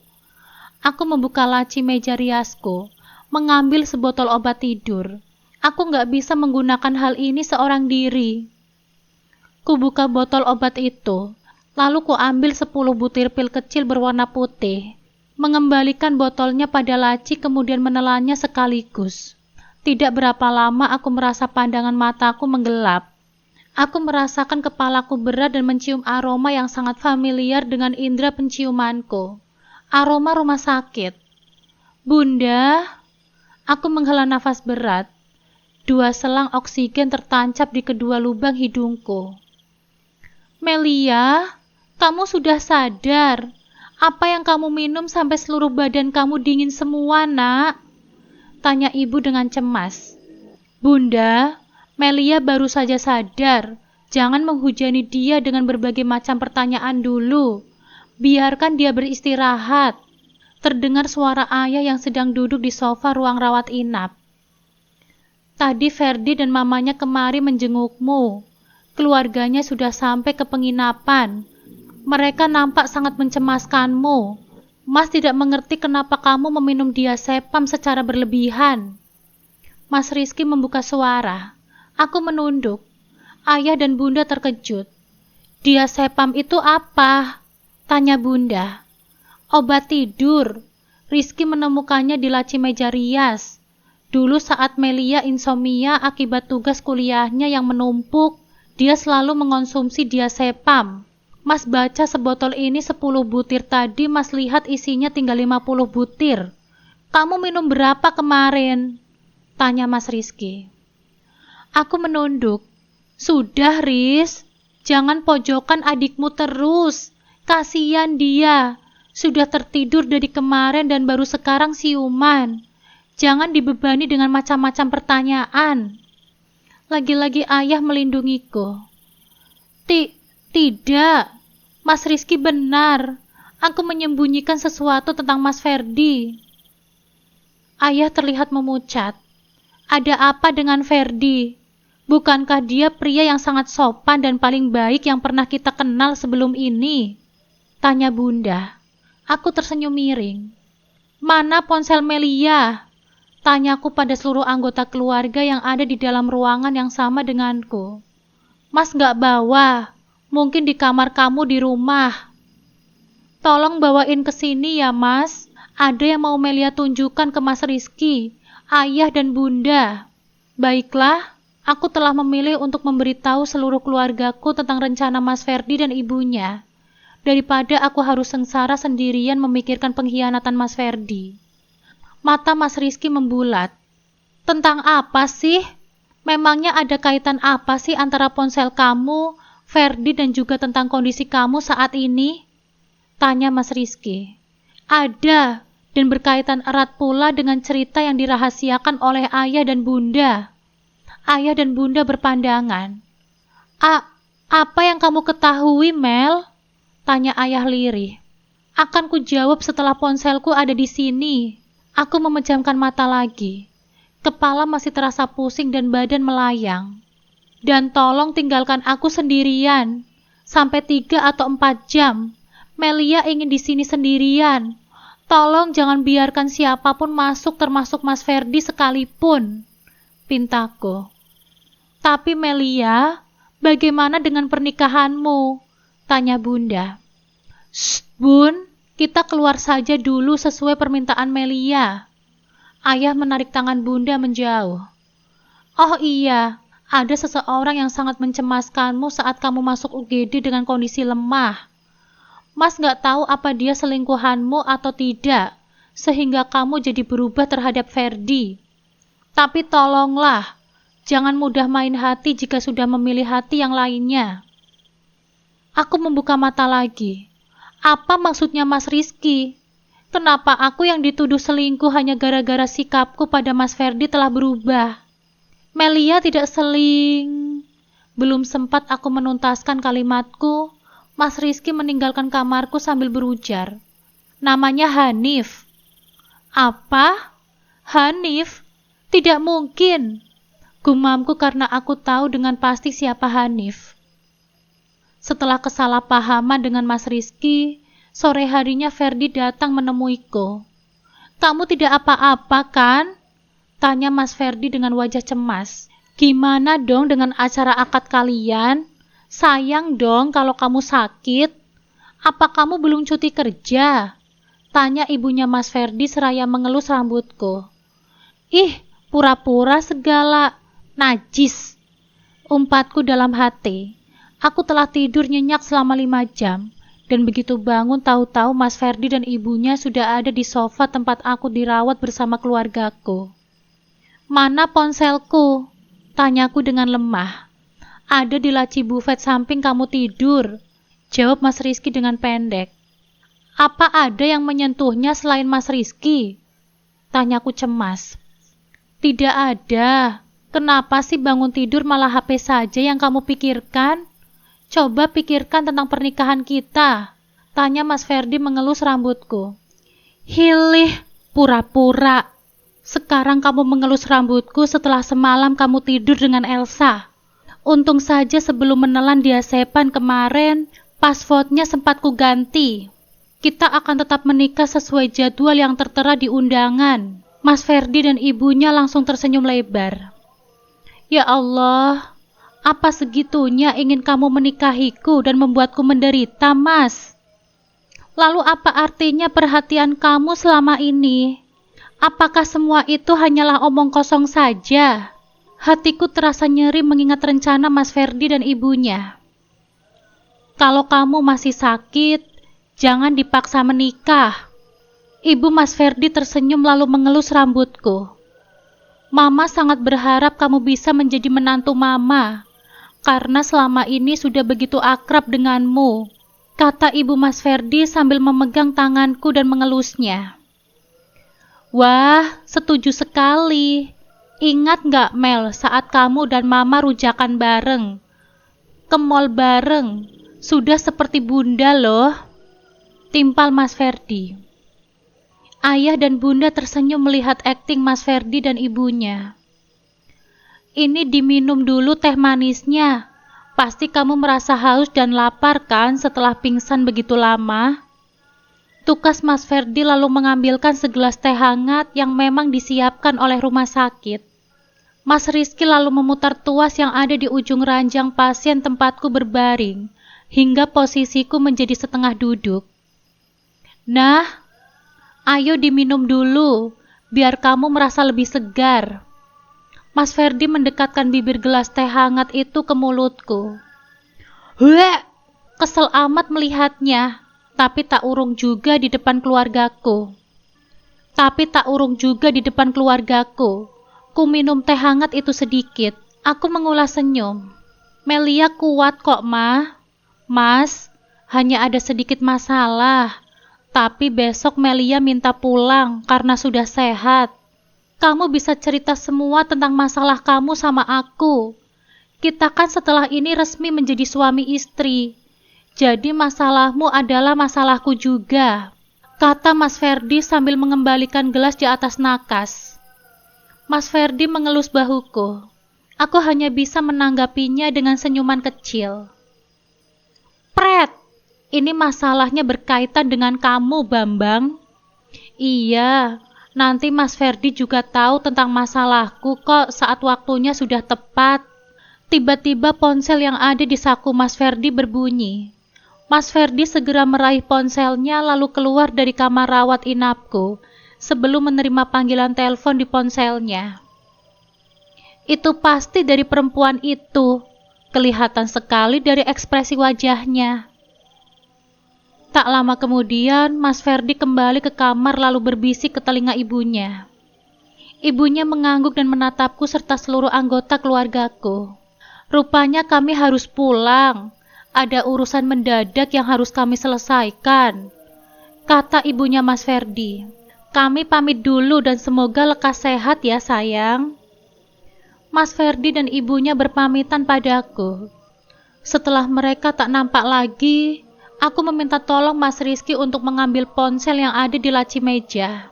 Aku membuka laci meja riasku, mengambil sebotol obat tidur. Aku nggak bisa menggunakan hal ini seorang diri. Kubuka botol obat itu, lalu kuambil 10 butir pil kecil berwarna putih, mengembalikan botolnya pada laci kemudian menelannya sekaligus. Tidak berapa lama aku merasa pandangan mataku menggelap. Aku merasakan kepalaku berat dan mencium aroma yang sangat familiar dengan indera penciumanku. Aroma rumah sakit. Bunda, aku menghela nafas berat. 2 selang oksigen tertancap di kedua lubang hidungku. Melia, kamu sudah sadar? Apa yang kamu minum sampai seluruh badan kamu dingin semua, nak? Tanya ibu dengan cemas. Bunda, Melia baru saja sadar. Jangan menghujani dia dengan berbagai macam pertanyaan dulu. Biarkan dia beristirahat. Terdengar suara ayah yang sedang duduk di sofa ruang rawat inap. Tadi Ferdi dan mamanya kemari menjengukmu. Keluarganya sudah sampai ke penginapan. Mereka nampak sangat mencemaskanmu. Mas tidak mengerti kenapa kamu meminum diazepam secara berlebihan. Mas Rizky membuka suara. Aku menunduk. Ayah dan bunda terkejut. Diazepam itu apa? Tanya bunda. Obat tidur. Rizky menemukannya di laci meja rias. Dulu saat Melia insomnia akibat tugas kuliahnya yang menumpuk, dia selalu mengonsumsi diazepam. Mas baca sebotol ini 10 butir tadi, Mas lihat isinya tinggal 50 butir. Kamu minum berapa kemarin? Tanya Mas Rizky. Aku menunduk. Sudah, Riz. Jangan pojokkan adikmu terus. Kasihan dia. Sudah tertidur dari kemarin dan baru sekarang siuman. Jangan dibebani dengan macam-macam pertanyaan. Lagi-lagi ayah melindungiku. Tidak. Mas Rizky benar. Aku menyembunyikan sesuatu tentang Mas Ferdi. Ayah terlihat memucat. Ada apa dengan Ferdi? Bukankah dia pria yang sangat sopan dan paling baik yang pernah kita kenal sebelum ini? Tanya bunda. Aku tersenyum miring. Mana ponsel Melia? Tanyaku pada seluruh anggota keluarga yang ada di dalam ruangan yang sama denganku. Mas gak bawa, mungkin di kamar kamu di rumah. Tolong bawain ke sini ya Mas. Ada yang mau Melia tunjukkan ke Mas Rizky, ayah dan bunda. Baiklah, aku telah memilih untuk memberitahu seluruh keluargaku tentang rencana Mas Ferdi dan ibunya. Daripada aku harus sengsara sendirian memikirkan pengkhianatan Mas Ferdi. Mata Mas Rizky membulat. Tentang apa sih? Memangnya ada kaitan apa sih antara ponsel kamu, Ferdi dan juga tentang kondisi kamu saat ini? Tanya Mas Rizky. Ada, dan berkaitan erat pula dengan cerita yang dirahasiakan oleh ayah dan bunda. Ayah dan bunda berpandangan. Apa yang kamu ketahui, Mel? Tanya ayah lirih. Akan ku jawab setelah ponselku ada di sini. Aku memejamkan mata lagi. Kepala masih terasa pusing dan badan melayang. Dan tolong tinggalkan aku sendirian. Sampai 3 atau 4 jam. Melia ingin di sini sendirian. Tolong jangan biarkan siapapun masuk termasuk Mas Ferdi sekalipun. Pintaku. Tapi Melia, bagaimana dengan pernikahanmu? Tanya bunda. Shh, Bun, kita keluar saja dulu sesuai permintaan Melia. Ayah menarik tangan bunda menjauh. Oh iya, ada seseorang yang sangat mencemaskanmu saat kamu masuk UGD dengan kondisi lemah. Mas gak tahu apa dia selingkuhanmu atau tidak, sehingga kamu jadi berubah terhadap Ferdi. Tapi tolonglah, jangan mudah main hati jika sudah memilih hati yang lainnya. Aku membuka mata lagi. Apa maksudnya Mas Rizky? Kenapa aku yang dituduh selingkuh hanya gara-gara sikapku pada Mas Ferdi telah berubah? Melia tidak Belum sempat aku menuntaskan kalimatku, Mas Rizky meninggalkan kamarku sambil berujar. Namanya Hanif. Apa? Hanif? Tidak mungkin. Gumamku karena aku tahu dengan pasti siapa Hanif. Setelah kesalahpahaman dengan Mas Rizky, sore harinya Ferdi datang menemuiku. Kamu tidak apa-apa kan? Tanya Mas Ferdi dengan wajah cemas. Gimana dong dengan acara akad kalian? Sayang dong kalau kamu sakit. Apa kamu belum cuti kerja? Tanya ibunya Mas Ferdi seraya mengelus rambutku. Ih, pura-pura segala. Najis. Umpatku dalam hati. Aku telah tidur nyenyak selama 5 jam. Dan begitu bangun tahu-tahu Mas Ferdi dan ibunya sudah ada di sofa tempat aku dirawat bersama keluargaku. Mana ponselku? Tanyaku dengan lemah. Ada di laci bufet samping kamu tidur. Jawab Mas Rizky dengan pendek. Apa ada yang menyentuhnya selain Mas Rizky? Tanyaku cemas. Tidak ada. Kenapa sih bangun tidur malah HP saja yang kamu pikirkan? Coba pikirkan tentang pernikahan kita. Tanya Mas Ferdi mengelus rambutku. Hilih, pura-pura. Sekarang kamu mengelus rambutku setelah semalam kamu tidur dengan Elsa. Untung saja sebelum menelan diazepam kemarin, passwordnya sempat ku ganti. Kita akan tetap menikah sesuai jadwal yang tertera di undangan. Mas Ferdi dan ibunya langsung tersenyum lebar. Ya Allah, apa segitunya ingin kamu menikahiku dan membuatku menderita, Mas? Lalu apa artinya perhatian kamu selama ini? Apakah semua itu hanyalah omong kosong saja? Hatiku terasa nyeri mengingat rencana Mas Ferdi dan ibunya. Kalau kamu masih sakit, jangan dipaksa menikah. Ibu Mas Ferdi tersenyum lalu mengelus rambutku. Mama sangat berharap kamu bisa menjadi menantu Mama, karena selama ini sudah begitu akrab denganmu, kata ibu Mas Ferdi sambil memegang tanganku dan mengelusnya. Wah, setuju sekali. Ingat gak Mel saat kamu dan Mama rujakan bareng? Ke mall bareng, sudah seperti bunda loh. Timpal Mas Ferdi. Ayah dan bunda tersenyum melihat akting Mas Ferdi dan ibunya. Ini diminum dulu teh manisnya. Pasti kamu merasa haus dan lapar kan setelah pingsan begitu lama? Tukas Mas Ferdi lalu mengambilkan segelas teh hangat yang memang disiapkan oleh rumah sakit. Mas Rizky lalu memutar tuas yang ada di ujung ranjang pasien tempatku berbaring, hingga posisiku menjadi setengah duduk. Nah, ayo diminum dulu, biar kamu merasa lebih segar. Mas Ferdi mendekatkan bibir gelas teh hangat itu ke mulutku. Huek! Kesel amat melihatnya, tapi tak urung juga di depan keluargaku. Ku minum teh hangat itu sedikit. Aku mengulas senyum. Melia kuat kok, Ma. Mas, hanya ada sedikit masalah. Tapi besok Melia minta pulang karena sudah sehat. Kamu bisa cerita semua tentang masalah kamu sama aku. Kita kan setelah ini resmi menjadi suami istri. Jadi masalahmu adalah masalahku juga, kata Mas Ferdi sambil mengembalikan gelas di atas nakas. Mas Ferdi mengelus bahuku. Aku hanya bisa menanggapinya dengan senyuman kecil. Pret, ini masalahnya berkaitan dengan kamu, Bambang. Iya, nanti Mas Ferdi juga tahu tentang masalahku kok saat waktunya sudah tepat. Tiba-tiba ponsel yang ada di saku Mas Ferdi berbunyi. Mas Ferdi segera meraih ponselnya lalu keluar dari kamar rawat inapku sebelum menerima panggilan telepon di ponselnya. Itu pasti dari perempuan itu. Kelihatan sekali dari ekspresi wajahnya. Tak lama kemudian, Mas Ferdi kembali ke kamar lalu berbisik ke telinga ibunya. Ibunya mengangguk dan menatapku serta seluruh anggota keluargaku. Rupanya kami harus pulang. Ada urusan mendadak yang harus kami selesaikan, kata ibunya Mas Ferdi. Kami pamit dulu dan semoga lekas sehat ya sayang. Mas Ferdi dan ibunya berpamitan padaku. Setelah mereka tak nampak lagi, aku meminta tolong Mas Rizky untuk mengambil ponsel yang ada di laci meja.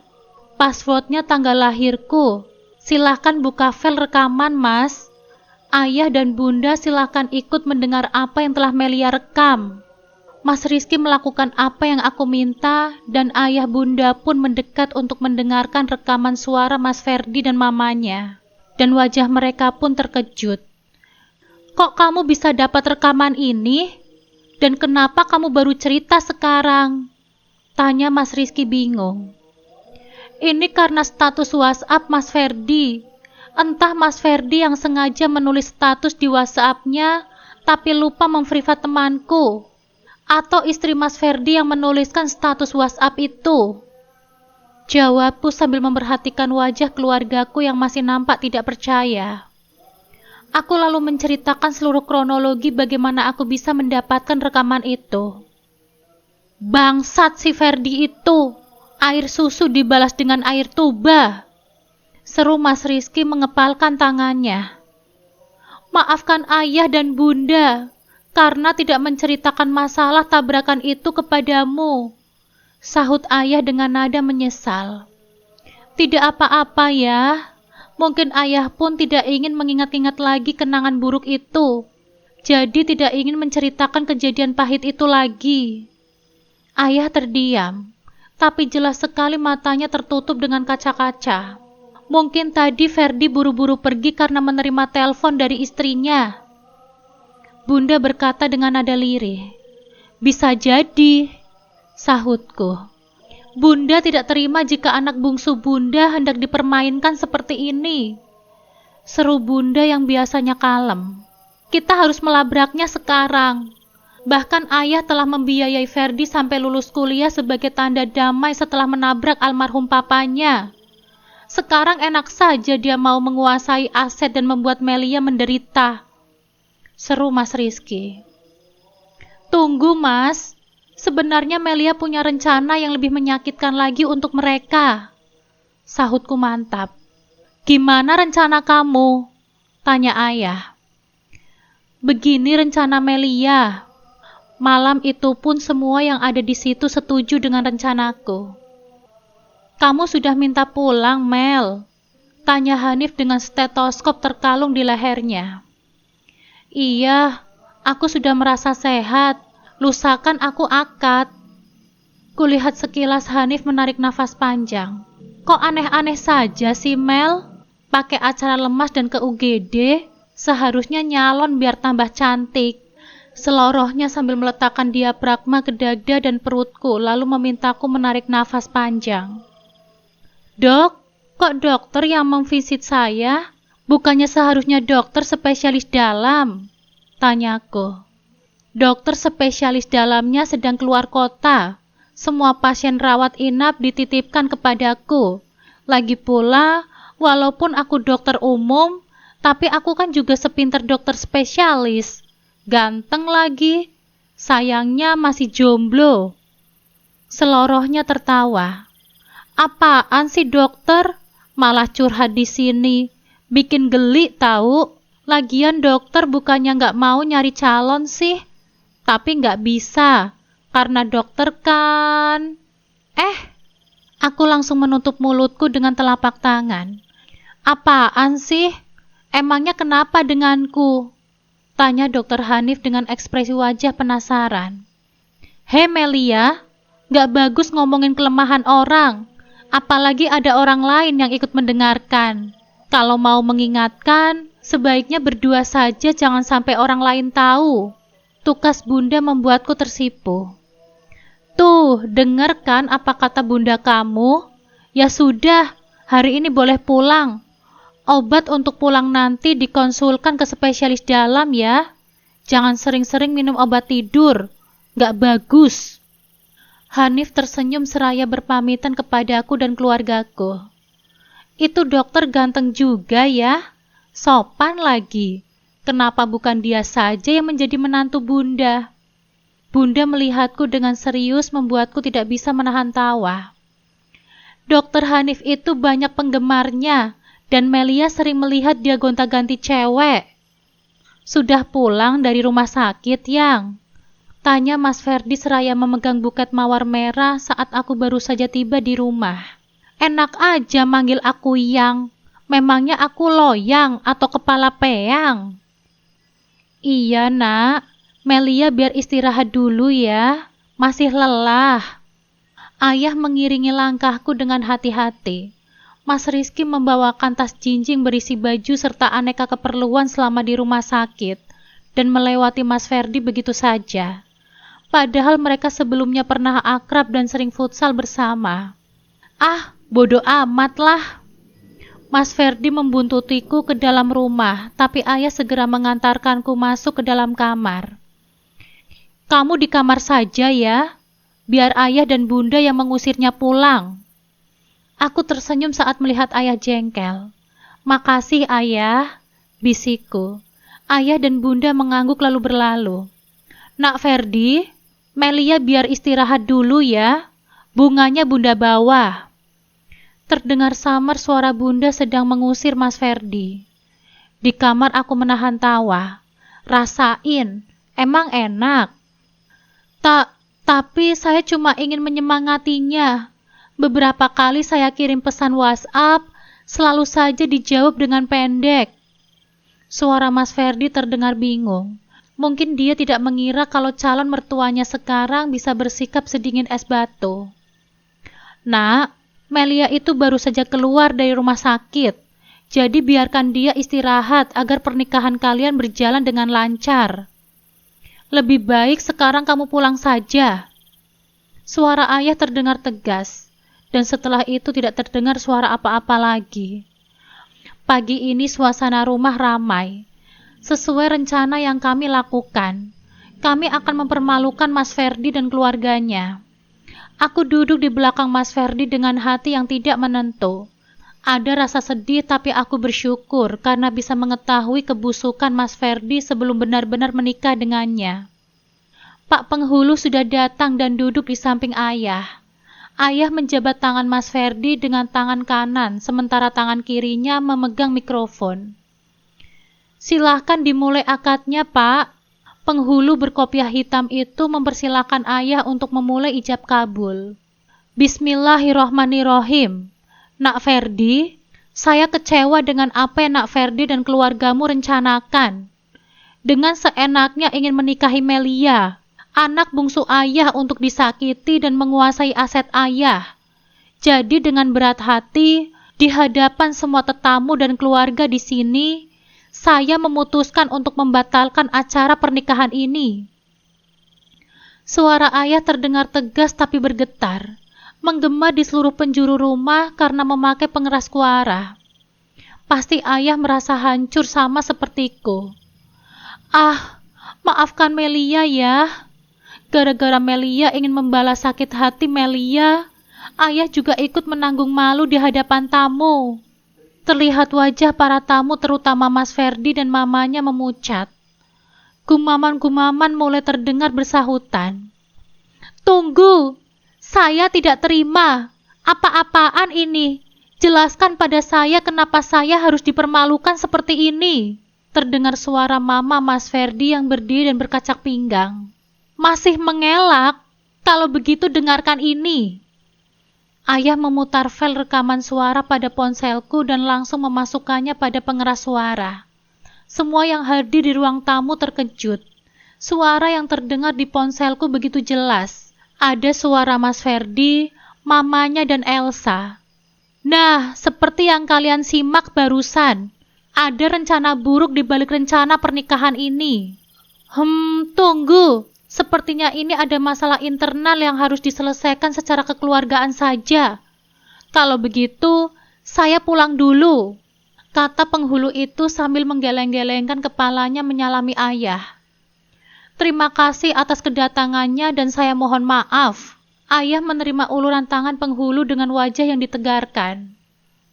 Passwordnya tanggal lahirku. Silahkan buka file rekaman, Mas. Ayah dan Bunda silahkan ikut mendengar apa yang telah Melia rekam. Mas Rizky melakukan apa yang aku minta, dan ayah Bunda pun mendekat untuk mendengarkan rekaman suara Mas Ferdi dan mamanya. Dan wajah mereka pun terkejut. Kok kamu bisa dapat rekaman ini? Dan kenapa kamu baru cerita sekarang? Tanya Mas Rizky bingung. Ini karena status WhatsApp Mas Ferdi. Entah Mas Ferdi yang sengaja menulis status di WhatsApp-nya, tapi lupa memprivat temanku. Atau istri Mas Ferdi yang menuliskan status WhatsApp itu. Jawabku sambil memperhatikan wajah keluargaku yang masih nampak tidak percaya. Aku lalu menceritakan seluruh kronologi bagaimana aku bisa mendapatkan rekaman itu. Bangsat si Ferdi itu, air susu dibalas dengan air tuba, seru Mas Rizky mengepalkan tangannya. Maafkan ayah dan bunda, karena tidak menceritakan masalah tabrakan itu kepadamu, sahut ayah dengan nada menyesal. Tidak apa-apa ya, mungkin ayah pun tidak ingin mengingat-ingat lagi kenangan buruk itu, jadi tidak ingin menceritakan kejadian pahit itu lagi. Ayah terdiam, tapi jelas sekali matanya tertutup dengan kaca-kaca. Mungkin tadi Ferdi buru-buru pergi karena menerima telepon dari istrinya. Bunda berkata dengan nada lirih. Bisa jadi, sahutku. Bunda tidak terima jika anak bungsu Bunda hendak dipermainkan seperti ini, seru Bunda yang biasanya kalem. Kita harus melabraknya sekarang. Bahkan ayah telah membiayai Ferdi sampai lulus kuliah sebagai tanda damai setelah menabrak almarhum papanya. Sekarang enak saja dia mau menguasai aset dan membuat Melia menderita, seru Mas Rizky. Tunggu Mas, sebenarnya Melia punya rencana yang lebih menyakitkan lagi untuk mereka, sahutku mantap. Gimana rencana kamu? Tanya ayah. Begini rencana Melia. Malam itu pun semua yang ada di situ setuju dengan rencanaku. Kamu sudah minta pulang, Mel? Tanya Hanif dengan stetoskop terkalung di lehernya. Iya, aku sudah merasa sehat. Lusakan aku akad. Kulihat sekilas Hanif menarik nafas panjang. Kok aneh-aneh saja sih, Mel? Pakai acara lemas dan ke UGD, seharusnya nyalon biar tambah cantik. Selorohnya sambil meletakkan diafragma ke dada dan perutku, lalu memintaku menarik nafas panjang. Dok, kok dokter yang memvisit saya? Bukannya seharusnya dokter spesialis dalam? Tanyaku. Dokter spesialis dalamnya sedang keluar kota. Semua pasien rawat inap dititipkan kepadaku. Lagi pula, walaupun aku dokter umum, Tapi aku kan juga sepinter dokter spesialis. Ganteng lagi. Sayangnya masih jomblo. Selorohnya tertawa. Apaan sih dokter? Malah curhat di sini. Bikin geli tahu. Lagian dokter bukannya nggak mau nyari calon sih. Tapi nggak bisa. Karena dokter kan... Aku langsung menutup mulutku dengan telapak tangan. Apaan sih? Emangnya kenapa denganku? Tanya Dokter Hanif dengan ekspresi wajah penasaran. Hei Melia, gak bagus ngomongin kelemahan orang. Apalagi ada orang lain yang ikut mendengarkan. Kalau mau mengingatkan, sebaiknya berdua saja, jangan sampai orang lain tahu. Tukas Bunda membuatku tersipu. Tuh, dengar kan apa kata bunda kamu? Ya sudah, hari ini boleh pulang. Obat untuk pulang nanti dikonsulkan ke spesialis dalam ya. Jangan sering-sering minum obat tidur, gak bagus. Hanif tersenyum seraya berpamitan kepadaku dan keluargaku. Itu dokter ganteng juga ya, sopan lagi. Kenapa bukan dia saja yang menjadi menantu bunda? Bunda melihatku dengan serius membuatku tidak bisa menahan tawa. Dokter Hanif itu banyak penggemarnya, dan Melia sering melihat dia gonta-ganti cewek. Sudah pulang dari rumah sakit, Yang? Tanya Mas Ferdi seraya memegang buket mawar merah saat aku baru saja tiba di rumah. Enak aja manggil aku Yang. Memangnya aku loyang atau kepala peyang? Iya, Nak. Melia biar istirahat dulu ya, masih lelah. Ayah mengiringi langkahku dengan hati-hati. Mas Rizky membawakan tas jinjing berisi baju serta aneka keperluan selama di rumah sakit, dan melewati Mas Ferdi begitu saja. Padahal mereka sebelumnya pernah akrab dan sering futsal bersama. Bodoh amat lah. Mas Ferdi membuntutiku ke dalam rumah, tapi ayah segera mengantarkanku masuk ke dalam kamar. Kamu di kamar saja ya, biar ayah dan bunda yang mengusirnya pulang. Aku tersenyum saat melihat ayah jengkel. Makasih ayah, bisikku. Ayah dan bunda mengangguk lalu berlalu. Nak Ferdi, Melia biar istirahat dulu ya, bunganya bunda bawa. Terdengar samar suara bunda sedang mengusir Mas Ferdi. Di kamar aku menahan tawa. Rasain, emang enak. Tapi saya cuma ingin menyemangatinya. Beberapa kali saya kirim pesan WhatsApp, selalu saja dijawab dengan pendek. Suara Mas Ferdi terdengar bingung. Mungkin dia tidak mengira kalau calon mertuanya sekarang bisa bersikap sedingin es batu. Nak, Melia itu baru saja keluar dari rumah sakit. Jadi biarkan dia istirahat agar pernikahan kalian berjalan dengan lancar. Lebih baik sekarang kamu pulang saja. Suara ayah terdengar tegas, dan setelah itu tidak terdengar suara apa-apa lagi. Pagi ini suasana rumah ramai. Sesuai rencana yang kami lakukan, kami akan mempermalukan Mas Ferdi dan keluarganya. Aku duduk di belakang Mas Ferdi dengan hati yang tidak menentu. Ada rasa sedih, tapi aku bersyukur karena bisa mengetahui kebusukan Mas Ferdi sebelum benar-benar menikah dengannya. Pak Penghulu sudah datang dan duduk di samping ayah. Ayah menjabat tangan Mas Ferdi dengan tangan kanan, sementara tangan kirinya memegang mikrofon. Silahkan dimulai akadnya, Pak. Penghulu berkopiah hitam itu mempersilahkan ayah untuk memulai ijab kabul. Bismillahirrohmanirrohim. Nak Ferdi, saya kecewa dengan apa yang Nak Ferdi dan keluargamu rencanakan. Dengan seenaknya ingin menikahi Melia, anak bungsu ayah, untuk disakiti dan menguasai aset ayah. Jadi dengan berat hati, di hadapan semua tetamu dan keluarga di sini, saya memutuskan untuk membatalkan acara pernikahan ini. Suara ayah terdengar tegas tapi bergetar, menggema di seluruh penjuru rumah karena memakai pengeras suara. Pasti ayah merasa hancur sama sepertiku. Maafkan Melia ya. Gara-gara Melia ingin membalas sakit hati Melia, ayah juga ikut menanggung malu di hadapan tamu. Terlihat wajah para tamu terutama Mas Ferdi dan mamanya memucat. Gumaman-gumaman mulai terdengar bersahutan. Tunggu, saya tidak terima. Apa-apaan ini? Jelaskan pada saya kenapa saya harus dipermalukan seperti ini. Terdengar suara mama Mas Ferdi yang berdiri dan berkacak pinggang. Masih mengelak? Kalau begitu dengarkan ini. Ayah memutar file rekaman suara pada ponselku dan langsung memasukkannya pada pengeras suara. Semua yang hadir di ruang tamu terkejut. Suara yang terdengar di ponselku begitu jelas. Ada suara Mas Ferdi, mamanya dan Elsa. Nah, seperti yang kalian simak barusan, ada rencana buruk di balik rencana pernikahan ini. Tunggu. Sepertinya ini ada masalah internal yang harus diselesaikan secara kekeluargaan saja. Kalau begitu, saya pulang dulu, kata penghulu itu sambil menggeleng-gelengkan kepalanya menyalami ayah. Terima kasih atas kedatangannya dan saya mohon maaf. Ayah menerima uluran tangan penghulu dengan wajah yang ditegarkan.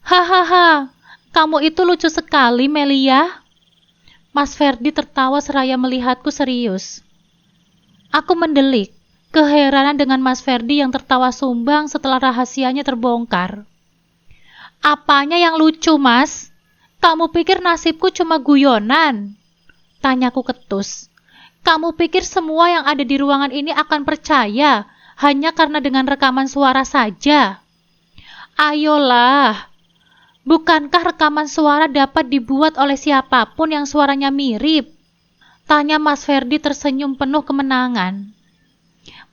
Hahaha, kamu itu lucu sekali, Melia. Mas Ferdi tertawa seraya melihatku serius. Aku mendelik, keheranan dengan Mas Ferdi yang tertawa sumbang setelah rahasianya terbongkar. Apanya yang lucu, Mas? Kamu pikir nasibku cuma guyonan? Tanyaku ketus. Kamu pikir semua yang ada di ruangan ini akan percaya hanya karena dengan rekaman suara saja? Ayolah, bukankah rekaman suara dapat dibuat oleh siapapun yang suaranya mirip? Tanya Mas Ferdi tersenyum penuh kemenangan.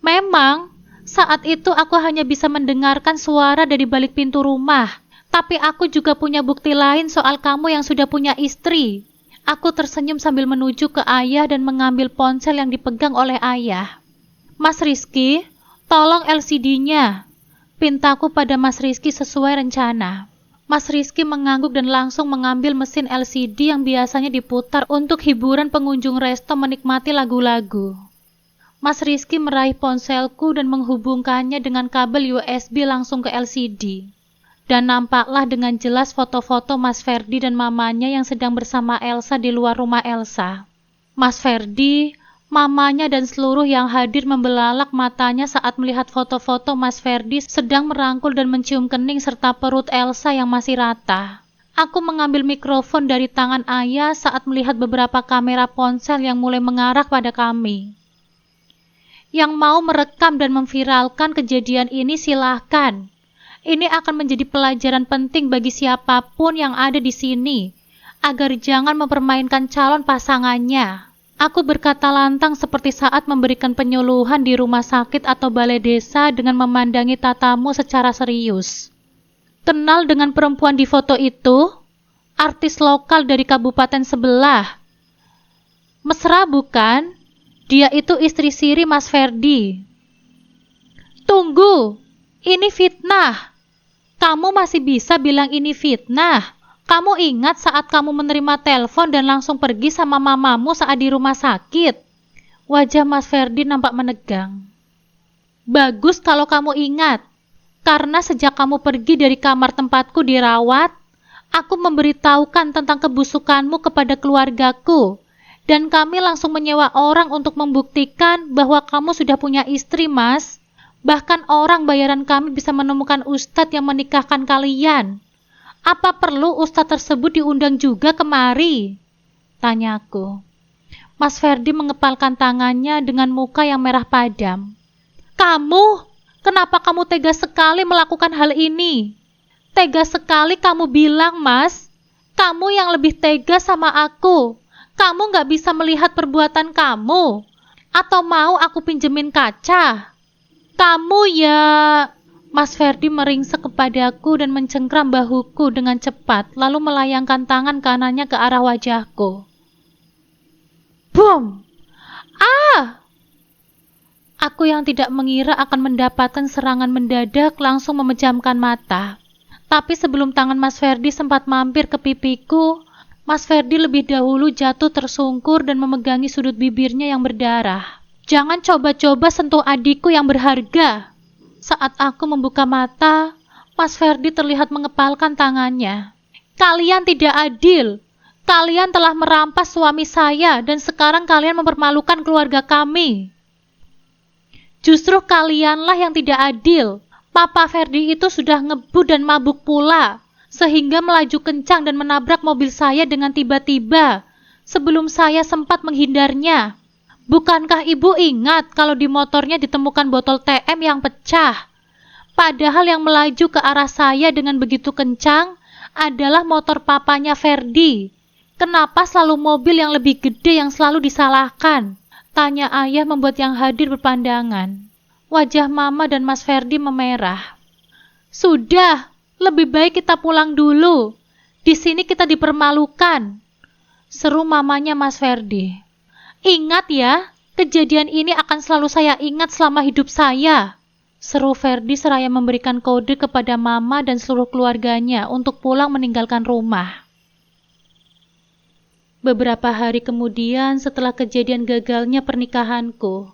Memang, saat itu aku hanya bisa mendengarkan suara dari balik pintu rumah, tapi aku juga punya bukti lain soal kamu yang sudah punya istri. Aku tersenyum sambil menuju ke ayah dan mengambil ponsel yang dipegang oleh ayah. Mas Rizky, tolong LCD-nya. Pintaku pada Mas Rizky sesuai rencana. Mas Rizky mengangguk dan langsung mengambil mesin LCD yang biasanya diputar untuk hiburan pengunjung resto menikmati lagu-lagu. Mas Rizky meraih ponselku dan menghubungkannya dengan kabel USB langsung ke LCD. Dan nampaklah dengan jelas foto-foto Mas Ferdi dan mamanya yang sedang bersama Elsa di luar rumah Elsa. Mas Ferdi, mamanya dan seluruh yang hadir membelalak matanya saat melihat foto-foto Mas Ferdi sedang merangkul dan mencium kening serta perut Elsa yang masih rata. Aku mengambil mikrofon dari tangan ayah saat melihat beberapa kamera ponsel yang mulai mengarah pada kami. Yang mau merekam dan memviralkan kejadian ini silahkan. Ini akan menjadi pelajaran penting bagi siapapun yang ada di sini, agar jangan mempermainkan calon pasangannya. Aku berkata lantang seperti saat memberikan penyuluhan di rumah sakit atau balai desa dengan memandangi tatamu secara serius. Kenal dengan perempuan di foto itu? Artis lokal dari kabupaten sebelah. Mesra bukan? Dia itu istri siri Mas Ferdi. Tunggu, ini fitnah. Kamu masih bisa bilang ini fitnah? Kamu ingat saat kamu menerima telepon dan langsung pergi sama mamamu saat di rumah sakit? Wajah Mas Ferdi nampak menegang. Bagus kalau kamu ingat, karena sejak kamu pergi dari kamar tempatku dirawat, aku memberitahukan tentang kebusukanmu kepada keluargaku, dan kami langsung menyewa orang untuk membuktikan bahwa kamu sudah punya istri, Mas. Bahkan orang bayaran kami bisa menemukan ustadz yang menikahkan kalian. Apa perlu ustadz tersebut diundang juga kemari? Tanyaku. Mas Ferdi mengepalkan tangannya dengan muka yang merah padam. Kamu? Kenapa kamu tega sekali melakukan hal ini? Tega sekali kamu bilang, Mas. Kamu yang lebih tega sama aku. Kamu gak bisa melihat perbuatan kamu. Atau mau aku pinjemin kaca? Kamu ya... Mas Ferdi meringsek kepadaku dan mencengkram bahuku dengan cepat, lalu melayangkan tangan kanannya ke arah wajahku. Boom! Ah! Aku yang tidak mengira akan mendapatkan serangan mendadak langsung memejamkan mata. Tapi sebelum tangan Mas Ferdi sempat mampir ke pipiku, Mas Ferdi lebih dahulu jatuh tersungkur dan memegangi sudut bibirnya yang berdarah. Jangan coba-coba sentuh adikku yang berharga. Saat aku membuka mata, Mas Ferdi terlihat mengepalkan tangannya. Kalian tidak adil. Kalian telah merampas suami saya dan sekarang kalian mempermalukan keluarga kami. Justru kalianlah yang tidak adil. Papa Ferdi itu sudah ngebut dan mabuk pula, sehingga melaju kencang dan menabrak mobil saya dengan tiba-tiba, sebelum saya sempat menghindarnya. Bukankah ibu ingat kalau di motornya ditemukan botol TM yang pecah? Padahal yang melaju ke arah saya dengan begitu kencang adalah motor papanya Ferdi. Kenapa selalu mobil yang lebih gede yang selalu disalahkan? Tanya ayah membuat yang hadir berpandangan. Wajah mama dan Mas Ferdi memerah. Sudah, lebih baik kita pulang dulu. Di sini kita dipermalukan. Seru mamanya Mas Ferdi. Ingat ya, kejadian ini akan selalu saya ingat selama hidup saya. Seru Ferdi seraya memberikan kode kepada mama dan seluruh keluarganya untuk pulang meninggalkan rumah. Beberapa hari kemudian setelah kejadian gagalnya pernikahanku,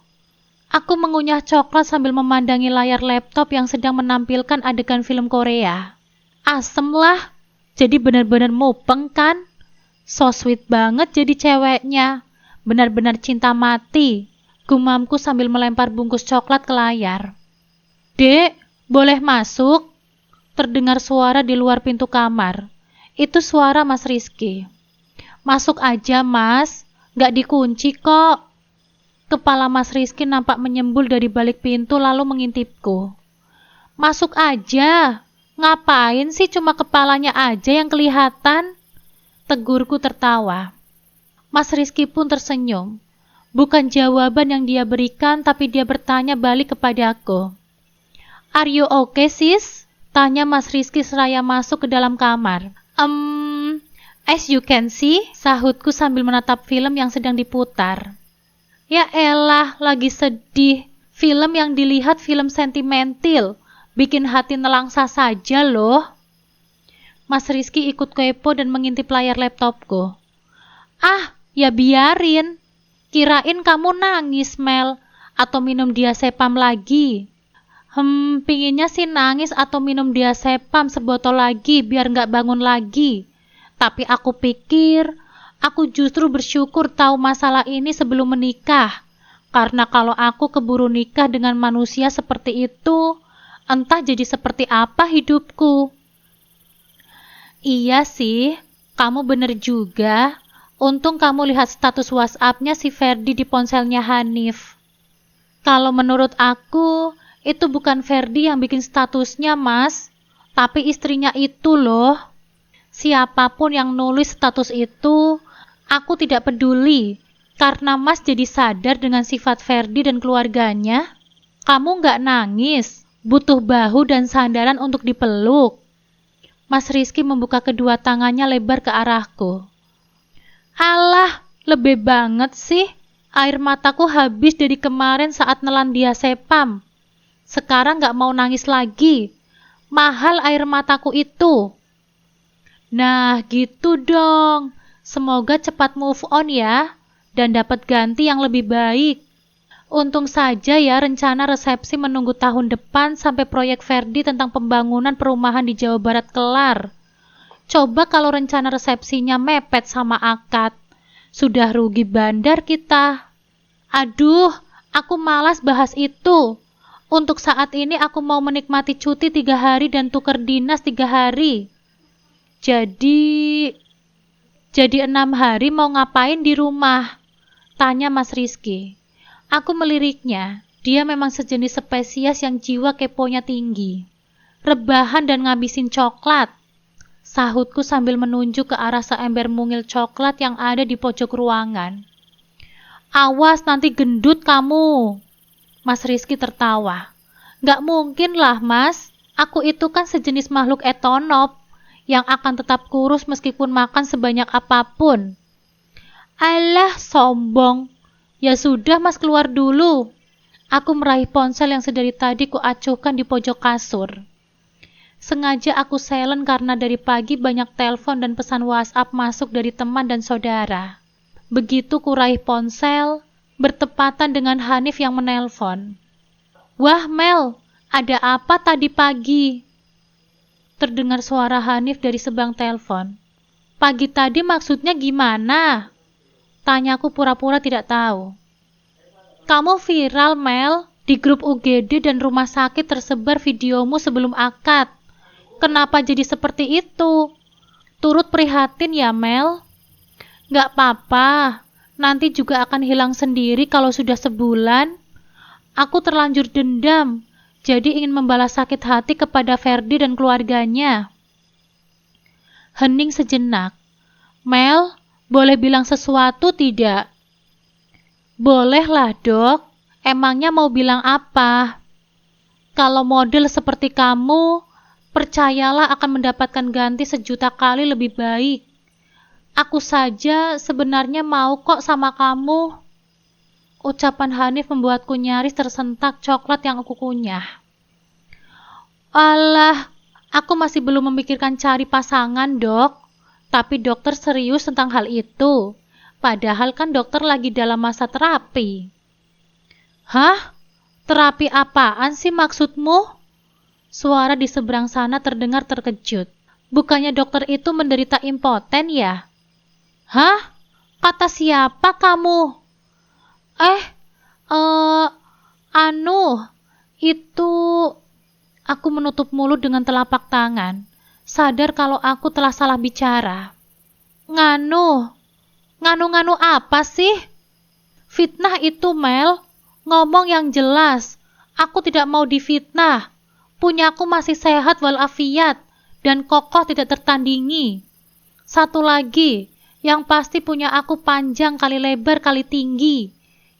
aku mengunyah coklat sambil memandangi layar laptop yang sedang menampilkan adegan film Korea. Asem lah, jadi benar-benar mupeng kan? So sweet banget jadi ceweknya, benar-benar cinta mati, gumamku sambil melempar bungkus coklat ke layar. Dek, boleh masuk? Terdengar suara di luar pintu kamar. Itu suara Mas Rizky. Masuk aja mas, gak dikunci kok. Kepala Mas Rizky nampak menyembul dari balik pintu lalu mengintipku. Masuk aja, ngapain sih cuma kepalanya aja yang kelihatan? Tegurku tertawa. Mas Rizky pun tersenyum. Bukan jawaban yang dia berikan, tapi dia bertanya balik kepadaku. Are you okay sis? Tanya Mas Rizky seraya masuk ke dalam kamar. As you can see, sahutku sambil menatap film yang sedang diputar. Ya elah, lagi sedih. Film yang dilihat film sentimental, bikin hati nelangsa saja loh. Mas Rizky ikut kepo dan mengintip layar laptopku. Ah, ya biarin. Kirain kamu nangis, Mel, atau minum diazepam lagi. Pinginnya sih nangis atau minum diazepam sebotol lagi biar nggak bangun lagi. Tapi aku pikir, aku justru bersyukur tahu masalah ini sebelum menikah. Karena kalau aku keburu nikah dengan manusia seperti itu, entah jadi seperti apa hidupku. Iya sih, kamu bener juga. Untung kamu lihat status WhatsApp-nya si Ferdi di ponselnya Hanif. Kalau menurut aku, itu bukan Ferdi yang bikin statusnya, Mas. Tapi istrinya itu loh. Siapapun yang nulis status itu, aku tidak peduli, karena Mas jadi sadar dengan sifat Ferdi dan keluarganya. Kamu nggak nangis, butuh bahu dan sandaran untuk dipeluk. Mas Rizky membuka kedua tangannya lebar ke arahku. Alah, lebih banget sih, air mataku habis dari kemarin saat nelan diazepam. Sekarang nggak mau nangis lagi, mahal air mataku itu. Nah, gitu dong. Semoga cepat move on ya, dan dapat ganti yang lebih baik. Untung saja ya rencana resepsi menunggu tahun depan sampai proyek Ferdi tentang pembangunan perumahan di Jawa Barat kelar. Coba kalau rencana resepsinya mepet sama akad. Sudah rugi bandar kita. Aduh, aku malas bahas itu. Untuk saat ini aku mau menikmati cuti 3 hari dan tukar dinas 3 hari. Jadi 6 hari mau ngapain di rumah? Tanya Mas Rizky. Aku meliriknya, dia memang sejenis spesies yang jiwa keponya tinggi. Rebahan dan ngabisin coklat. Sahutku sambil menunjuk ke arah seember mungil coklat yang ada di pojok ruangan. Awas nanti gendut kamu. Mas Rizky tertawa. Gak mungkin lah mas, aku itu kan sejenis makhluk etonop yang akan tetap kurus meskipun makan sebanyak apapun. Alah, sombong. Ya sudah mas, keluar dulu. Aku meraih ponsel yang sedari tadi kuacuhkan di pojok kasur. Sengaja aku silent karena dari pagi banyak telepon dan pesan WhatsApp masuk dari teman dan saudara. Begitu kuraih ponsel, bertepatan dengan Hanif yang menelpon. Wah Mel, ada apa tadi pagi? Terdengar suara Hanif dari seberang telepon. Pagi tadi maksudnya gimana? Tanyaku pura-pura tidak tahu. Kamu viral, Mel. Di grup UGD dan rumah sakit tersebar videomu sebelum akad. Kenapa jadi seperti itu? Turut prihatin ya, Mel? Gak apa-apa. Nanti juga akan hilang sendiri kalau sudah sebulan. Aku terlanjur dendam. Jadi ingin membalas sakit hati kepada Ferdi dan keluarganya. Hening sejenak. Mel, boleh bilang sesuatu tidak? Bolehlah, Dok. Emangnya mau bilang apa? Kalau model seperti kamu, percayalah akan mendapatkan ganti 1.000.000 kali lebih baik. Aku saja sebenarnya mau kok sama kamu. Ucapan Hanif membuatku nyaris tersentak coklat yang aku kunyah. Alah, aku masih belum memikirkan cari pasangan, Dok. Tapi dokter serius tentang hal itu. Padahal kan dokter lagi dalam masa terapi. Hah? Terapi apaan sih maksudmu? Suara di seberang sana terdengar terkejut. Bukannya dokter itu menderita impoten ya? Hah? Kata siapa kamu? Itu... Aku menutup mulut dengan telapak tangan, sadar kalau aku telah salah bicara. Nganu apa sih? Fitnah itu, Mel. Ngomong yang jelas. Aku tidak mau difitnah. Punyaku masih sehat walafiat dan kokoh tidak tertandingi. Satu lagi, yang pasti punya aku panjang kali lebar kali tinggi.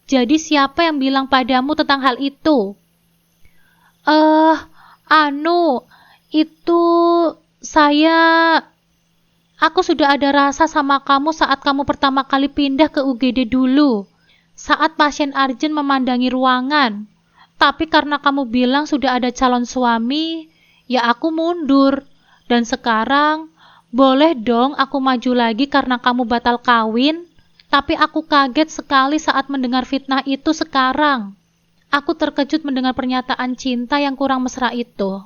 Jadi siapa yang bilang padamu tentang hal itu? Itu Aku sudah ada rasa sama kamu saat kamu pertama kali pindah ke UGD dulu. Saat pasien Arjen memandangi ruangan. Tapi karena kamu bilang sudah ada calon suami, ya aku mundur. Dan sekarang, boleh dong aku maju lagi karena kamu batal kawin? Tapi aku kaget sekali saat mendengar fitnah itu sekarang. Aku terkejut mendengar pernyataan cinta yang kurang mesra itu.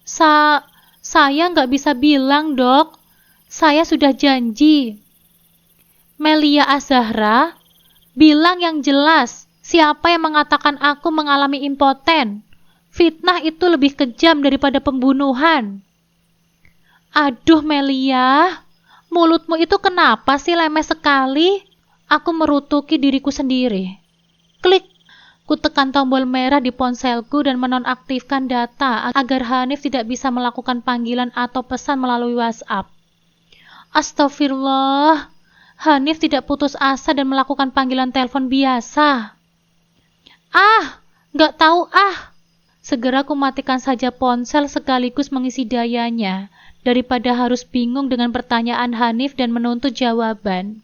Saya nggak bisa bilang, Dok. Saya sudah janji. Melia Azahra, bilang yang jelas. Siapa yang mengatakan aku mengalami impoten? Fitnah itu lebih kejam daripada pembunuhan. Aduh Melia, mulutmu itu kenapa sih lemes sekali? Aku merutuki diriku sendiri. Klik. Ku tekan tombol merah di ponselku dan menonaktifkan data agar Hanif tidak bisa melakukan panggilan atau pesan melalui WhatsApp. Astagfirullah, Hanif tidak putus asa dan melakukan panggilan telepon biasa. Gak tahu Segera ku matikan saja ponsel sekaligus mengisi dayanya, daripada harus bingung dengan pertanyaan Hanif dan menuntut jawaban.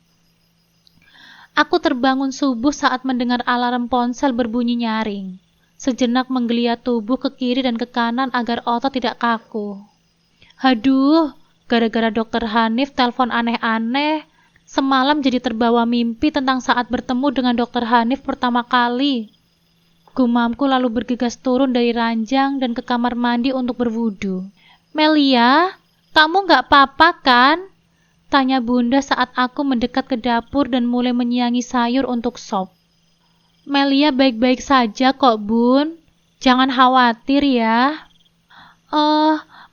Aku terbangun subuh saat mendengar alarm ponsel berbunyi nyaring. Sejenak menggeliat tubuh ke kiri dan ke kanan agar otot tidak kaku. Haduh, gara-gara dokter Hanif telepon aneh-aneh, semalam jadi terbawa mimpi tentang saat bertemu dengan dokter Hanif pertama kali. Gumamku lalu bergegas turun dari ranjang dan ke kamar mandi untuk berwudu. Melia, kamu gak apa-apa kan? Tanya bunda saat aku mendekat ke dapur dan mulai menyiangi sayur untuk sop. Melia baik-baik saja kok, Bun. Jangan khawatir ya.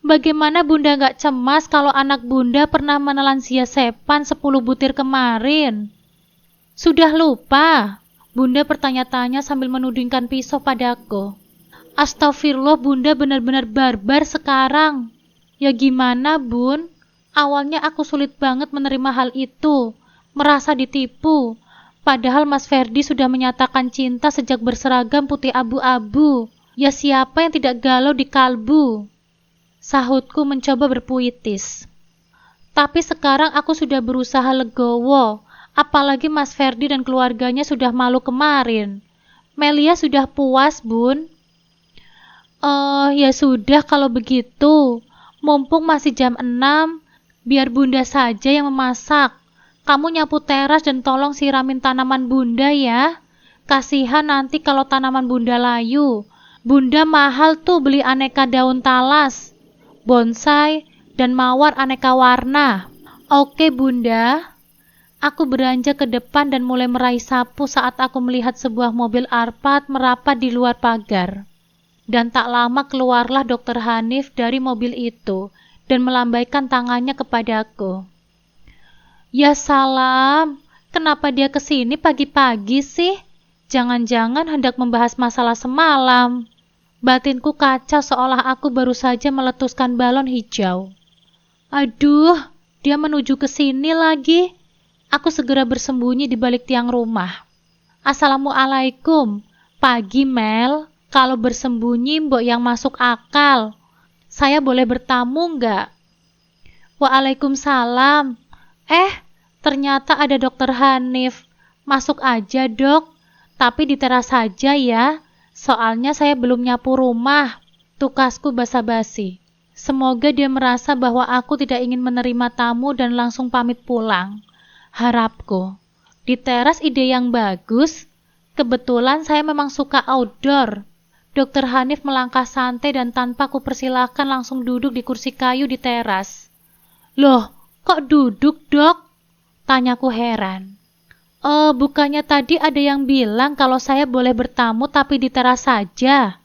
Bagaimana bunda gak cemas kalau anak bunda pernah menelan siasepan 10 butir kemarin? Sudah lupa? Bunda bertanya-tanya sambil menudingkan pisau padaku. Astagfirullah, bunda benar-benar barbar sekarang. Ya gimana, Bun? Awalnya aku sulit banget menerima hal itu, merasa ditipu. Padahal Mas Ferdi sudah menyatakan cinta sejak berseragam putih abu-abu. Ya siapa yang tidak galau di kalbu? Sahutku mencoba berpuitis. Tapi sekarang aku sudah berusaha legowo, apalagi Mas Ferdi dan keluarganya sudah malu kemarin. Melia sudah puas, Bun. Ya sudah kalau begitu. Mumpung masih jam 6, biar bunda saja yang memasak. Kamu nyapu teras dan tolong siramin tanaman bunda ya. Kasihan nanti kalau tanaman bunda layu. Bunda mahal tuh beli aneka daun talas. bonsai, dan mawar aneka warna. Oke, Bunda. Aku beranjak ke depan dan mulai meraih sapu saat aku melihat sebuah mobil Alphard merapat di luar pagar. Dan tak lama keluarlah Dokter Hanif dari mobil itu dan melambaikan tangannya kepadaku. Ya salam, kenapa dia kesini pagi-pagi sih? Jangan-jangan hendak membahas masalah semalam. Batinku kacau seolah aku baru saja meletuskan balon hijau. Aduh, dia menuju ke sini lagi. Aku segera bersembunyi di balik tiang rumah. Assalamualaikum. Pagi, Mel. Kalau bersembunyi, mbok yang masuk akal. Saya boleh bertamu nggak? Waalaikumsalam. Ternyata ada Dokter Hanif. Masuk aja, Dok. Tapi di teras saja ya. Soalnya saya belum nyapu rumah. Tukasku basa-basi. Semoga dia merasa bahwa aku tidak ingin menerima tamu dan langsung pamit pulang. Harapku. Di teras ide yang bagus. Kebetulan saya memang suka outdoor. Dokter Hanif melangkah santai dan tanpa kupersilahkan langsung duduk di kursi kayu di teras. Loh, kok duduk, Dok? Tanyaku heran. Bukannya tadi ada yang bilang kalau saya boleh bertamu tapi di teras saja?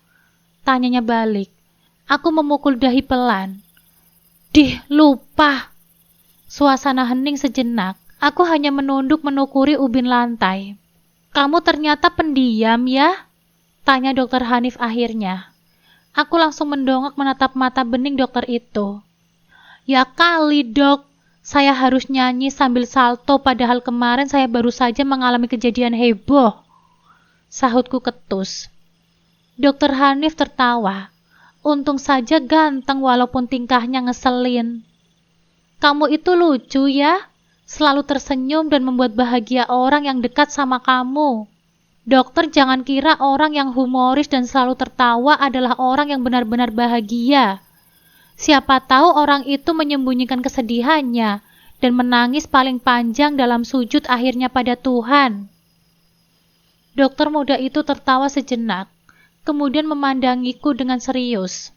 Tanyanya balik. Aku memukul dahi pelan. Lupa. Suasana hening sejenak. Aku hanya menunduk menukuri ubin lantai. Kamu ternyata pendiam ya? Tanya Dokter Hanif akhirnya. Aku langsung mendongak menatap mata bening dokter itu. Ya kali, Dok. Saya harus nyanyi sambil salto padahal kemarin saya baru saja mengalami kejadian heboh. Sahutku ketus. Dokter Hanif tertawa. Untung saja ganteng walaupun tingkahnya ngeselin. Kamu itu lucu ya? Selalu tersenyum dan membuat bahagia orang yang dekat sama kamu. Dokter jangan kira orang yang humoris dan selalu tertawa adalah orang yang benar-benar bahagia. Siapa tahu orang itu menyembunyikan kesedihannya dan menangis paling panjang dalam sujud akhirnya pada Tuhan. Dokter muda itu tertawa sejenak, kemudian memandangiku dengan serius.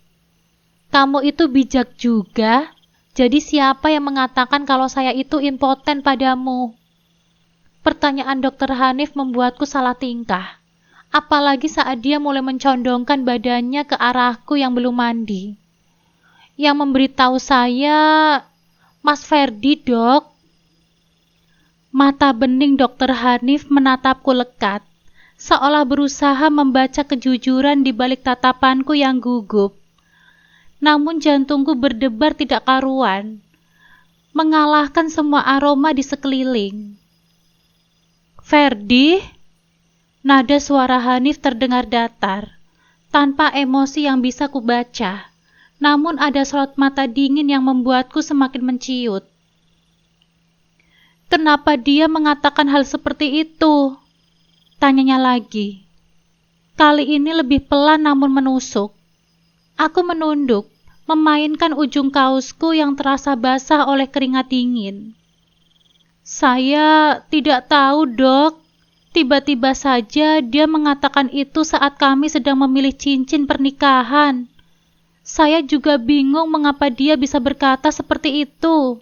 Kamu itu bijak juga. Jadi siapa yang mengatakan kalau saya itu impoten padamu? Pertanyaan Dokter Hanif membuatku salah tingkah. Apalagi saat dia mulai mencondongkan badannya ke arahku yang belum mandi. Yang memberitahu saya, Mas Ferdi, Dok. Mata bening Dokter Hanif menatapku lekat, seolah berusaha membaca kejujuran di balik tatapanku yang gugup. Namun jantungku berdebar tidak karuan, mengalahkan semua aroma di sekeliling. Ferdi? Nada suara Hanif terdengar datar, tanpa emosi yang bisa kubaca. Namun ada sorot mata dingin yang membuatku semakin menciut. Kenapa dia mengatakan hal seperti itu? Tanyanya lagi. Kali ini lebih pelan namun menusuk. Aku menunduk, memainkan ujung kaosku yang terasa basah oleh keringat dingin. Saya tidak tahu, Dok. Tiba-tiba saja dia mengatakan itu saat kami sedang memilih cincin pernikahan. Saya juga bingung mengapa dia bisa berkata seperti itu.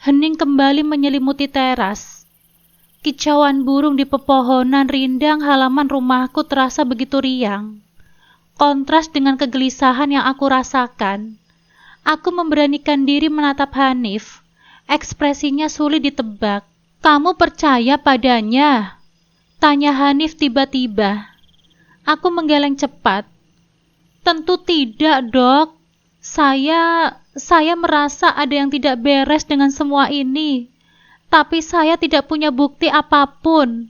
Hening kembali menyelimuti teras. Kicauan burung di pepohonan rindang halaman rumahku terasa begitu riang. Kontras dengan kegelisahan yang aku rasakan. Aku memberanikan diri menatap Hanif. Ekspresinya sulit ditebak. Kamu percaya padanya? Tanya Hanif tiba-tiba. Aku menggeleng cepat. Tentu tidak, Dok. Saya merasa ada yang tidak beres dengan semua ini. Tapi saya tidak punya bukti apapun.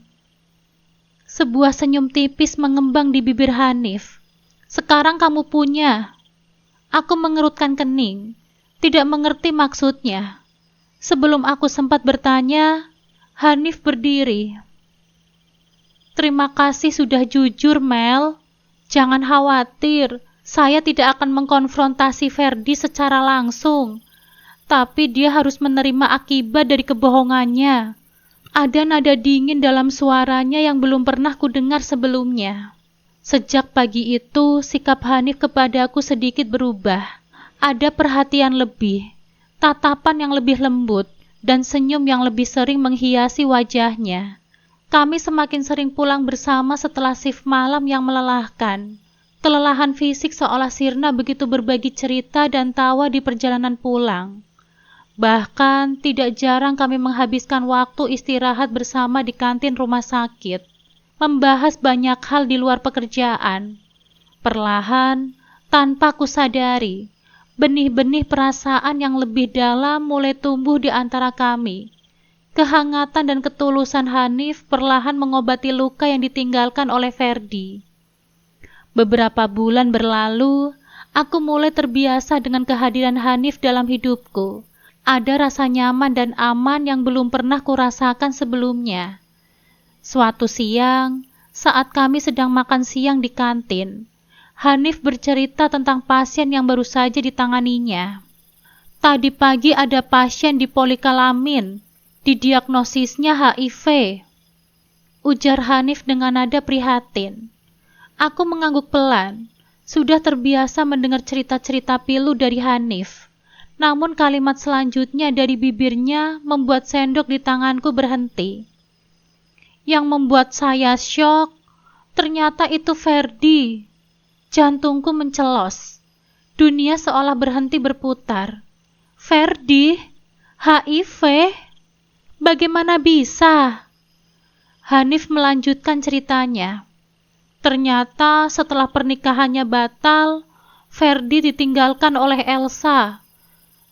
Sebuah senyum tipis mengembang di bibir Hanif. Sekarang kamu punya. Aku mengerutkan kening, tidak mengerti maksudnya. Sebelum aku sempat bertanya, Hanif berdiri. Terima kasih sudah jujur, Mel. Jangan khawatir, saya tidak akan mengkonfrontasi Ferdi secara langsung. Tapi dia harus menerima akibat dari kebohongannya. Ada nada dingin dalam suaranya yang belum pernah kudengar sebelumnya. Sejak pagi itu, sikap Hanif kepadaku sedikit berubah. Ada perhatian lebih, tatapan yang lebih lembut, dan senyum yang lebih sering menghiasi wajahnya. Kami semakin sering pulang bersama setelah shift malam yang melelahkan. Kelelahan fisik seolah sirna begitu berbagi cerita dan tawa di perjalanan pulang. Bahkan tidak jarang kami menghabiskan waktu istirahat bersama di kantin rumah sakit, membahas banyak hal di luar pekerjaan. Perlahan, tanpa kusadari, benih-benih perasaan yang lebih dalam mulai tumbuh di antara kami. Kehangatan dan ketulusan Hanif perlahan mengobati luka yang ditinggalkan oleh Ferdi. Beberapa bulan berlalu, aku mulai terbiasa dengan kehadiran Hanif dalam hidupku. Ada rasa nyaman dan aman yang belum pernah kurasakan sebelumnya. Suatu siang, saat kami sedang makan siang di kantin, Hanif bercerita tentang pasien yang baru saja ditanganinya. Tadi pagi ada pasien di Polikalamin, didiagnosisnya HIV. Ujar Hanif dengan nada prihatin. Aku mengangguk pelan, sudah terbiasa mendengar cerita-cerita pilu dari Hanif. Namun kalimat selanjutnya dari bibirnya membuat sendok di tanganku berhenti. Yang membuat saya syok, ternyata itu Ferdi. Jantungku mencelos. Dunia seolah berhenti berputar. Ferdi? HIV? Bagaimana bisa? Hanif melanjutkan ceritanya. Ternyata setelah pernikahannya batal, Ferdi ditinggalkan oleh Elsa.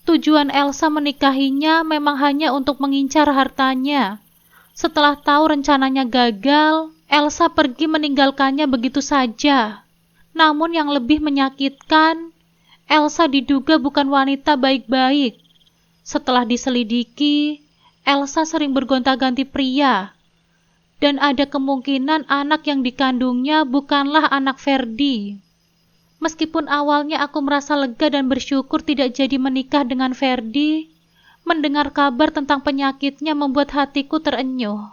Tujuan Elsa menikahinya memang hanya untuk mengincar hartanya. Setelah tahu rencananya gagal, Elsa pergi meninggalkannya begitu saja. Namun yang lebih menyakitkan, Elsa diduga bukan wanita baik-baik. Setelah diselidiki, Elsa sering bergonta-ganti pria. Dan ada kemungkinan anak yang dikandungnya bukanlah anak Ferdi. Meskipun awalnya aku merasa lega dan bersyukur tidak jadi menikah dengan Ferdi, mendengar kabar tentang penyakitnya membuat hatiku terenyuh.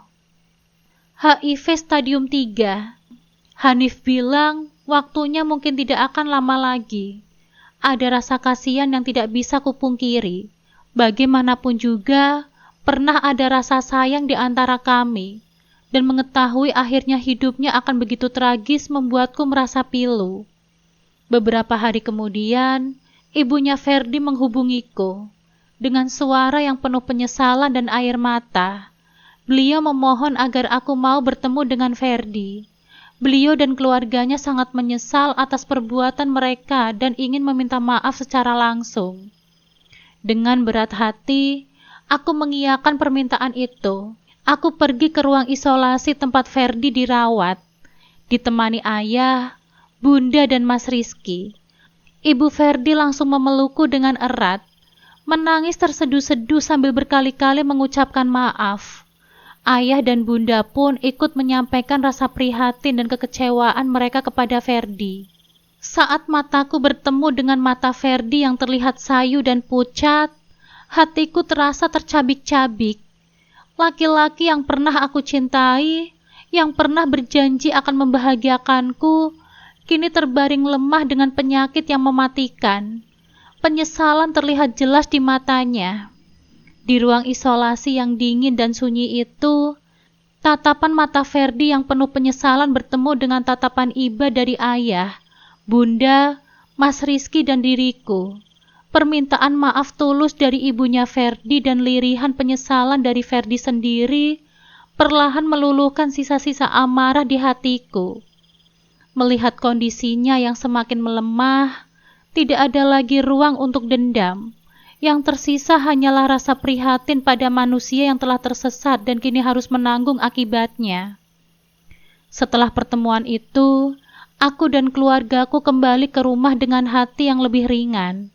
HIV stadium 3. Hanif bilang waktunya mungkin tidak akan lama lagi. Ada rasa kasihan yang tidak bisa kupungkiri. Bagaimanapun juga, pernah ada rasa sayang di antara kami. Dan mengetahui akhirnya hidupnya akan begitu tragis membuatku merasa pilu. Beberapa hari kemudian, ibunya Ferdi menghubungiku. Dengan suara yang penuh penyesalan dan air mata, beliau memohon agar aku mau bertemu dengan Ferdi. Beliau dan keluarganya sangat menyesal atas perbuatan mereka dan ingin meminta maaf secara langsung. Dengan berat hati, aku mengiyakan permintaan itu. Aku pergi ke ruang isolasi tempat Ferdi dirawat, ditemani ayah, Bunda dan Mas Rizky. Ibu Ferdi langsung memelukku dengan erat, menangis terseduh-seduh sambil berkali-kali mengucapkan maaf. Ayah dan Bunda pun ikut menyampaikan rasa prihatin dan kekecewaan mereka kepada Ferdi. Saat mataku bertemu dengan mata Ferdi yang terlihat sayu dan pucat, hatiku terasa tercabik-cabik. Laki-laki yang pernah aku cintai, yang pernah berjanji akan membahagiakanku, kini terbaring lemah dengan penyakit yang mematikan. Penyesalan terlihat jelas di matanya. Di ruang isolasi yang dingin dan sunyi itu, tatapan mata Ferdi yang penuh penyesalan bertemu dengan tatapan iba dari ayah, Bunda, Mas Rizky dan diriku. Permintaan maaf tulus dari ibunya Ferdi dan lirihan penyesalan dari Ferdi sendiri perlahan meluluhkan sisa-sisa amarah di hatiku. Melihat kondisinya yang semakin melemah, tidak ada lagi ruang untuk dendam. Yang tersisa hanyalah rasa prihatin pada manusia yang telah tersesat dan kini harus menanggung akibatnya. Setelah pertemuan itu, aku dan keluargaku kembali ke rumah dengan hati yang lebih ringan.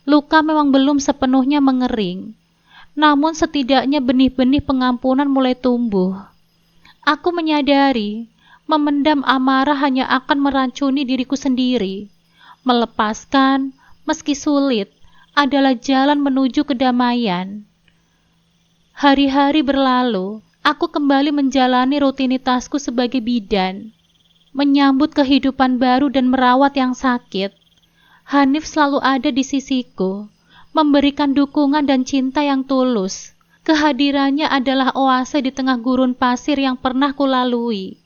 Luka memang belum sepenuhnya mengering, namun setidaknya benih-benih pengampunan mulai tumbuh. Aku menyadari memendam amarah hanya akan meracuni diriku sendiri. Melepaskan, meski sulit, adalah jalan menuju kedamaian. Hari-hari berlalu, aku kembali menjalani rutinitasku sebagai bidan, menyambut kehidupan baru dan merawat yang sakit. Hanif selalu ada di sisiku, memberikan dukungan dan cinta yang tulus. Kehadirannya adalah oase di tengah gurun pasir yang pernah kulalui.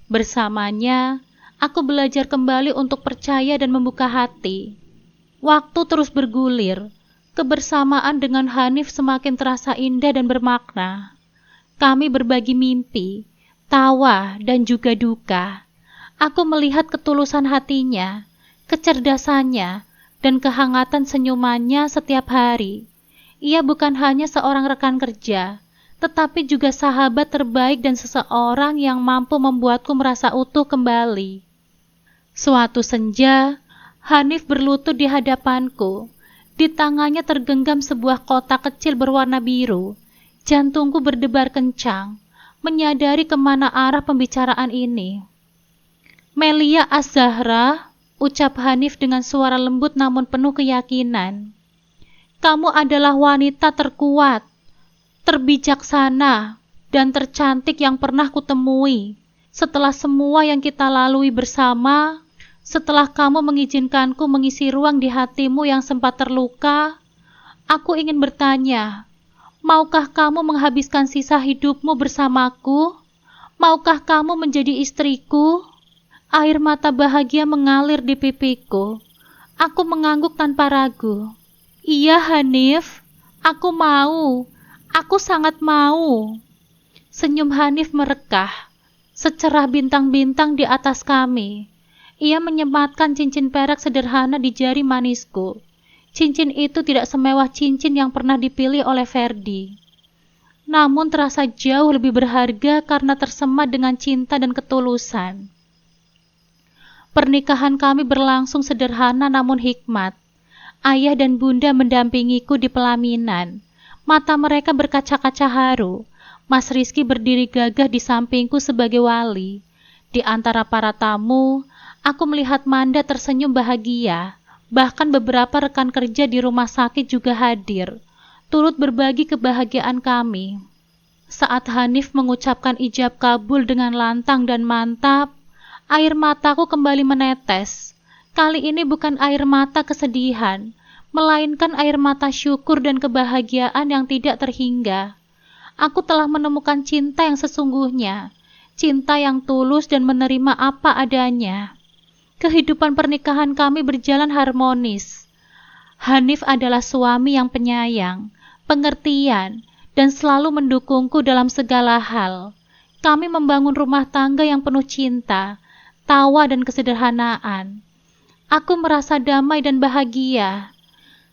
Bersamanya, aku belajar kembali untuk percaya dan membuka hati. Waktu terus bergulir, kebersamaan dengan Hanif semakin terasa indah dan bermakna. Kami berbagi mimpi, tawa, dan juga duka. Aku melihat ketulusan hatinya, kecerdasannya, dan kehangatan senyumannya setiap hari. Ia bukan hanya seorang rekan kerja, tetapi juga sahabat terbaik dan seseorang yang mampu membuatku merasa utuh kembali. Suatu senja, Hanif berlutut di hadapanku. Di tangannya tergenggam sebuah kotak kecil berwarna biru. Jantungku berdebar kencang, menyadari kemana arah pembicaraan ini. "Melia Az-Zahra," ucap Hanif dengan suara lembut namun penuh keyakinan. "Kamu adalah wanita terkuat, terbijaksana, dan tercantik yang pernah kutemui. Setelah semua yang kita lalui bersama, setelah kamu mengizinkanku mengisi ruang di hatimu yang sempat terluka, aku ingin bertanya, maukah kamu menghabiskan sisa hidupmu bersamaku? Maukah kamu menjadi istriku?" Air mata bahagia mengalir di pipiku. Aku mengangguk tanpa ragu. "Iya, Hanif, aku mau. Aku sangat mau." Senyum Hanif merekah, secerah bintang-bintang di atas kami. Ia menyematkan cincin perak sederhana di jari manisku. Cincin itu tidak semewah cincin yang pernah dipilih oleh Ferdi, namun terasa jauh lebih berharga karena tersemat dengan cinta dan ketulusan. Pernikahan kami berlangsung sederhana namun hikmat. Ayah dan bunda mendampingiku di pelaminan. Mata mereka berkaca-kaca haru. Mas Rizky berdiri gagah di sampingku sebagai wali. Di antara para tamu, aku melihat Manda tersenyum bahagia. Bahkan beberapa rekan kerja di rumah sakit juga hadir, turut berbagi kebahagiaan kami. Saat Hanif mengucapkan ijab kabul dengan lantang dan mantap, air mataku kembali menetes. Kali ini bukan air mata kesedihan, melainkan air mata syukur dan kebahagiaan yang tidak terhingga. Aku telah menemukan cinta yang sesungguhnya, cinta yang tulus dan menerima apa adanya. Kehidupan pernikahan kami berjalan harmonis. Hanif adalah suami yang penyayang, pengertian, dan selalu mendukungku dalam segala hal. Kami membangun rumah tangga yang penuh cinta, tawa dan kesederhanaan. Aku merasa damai dan bahagia,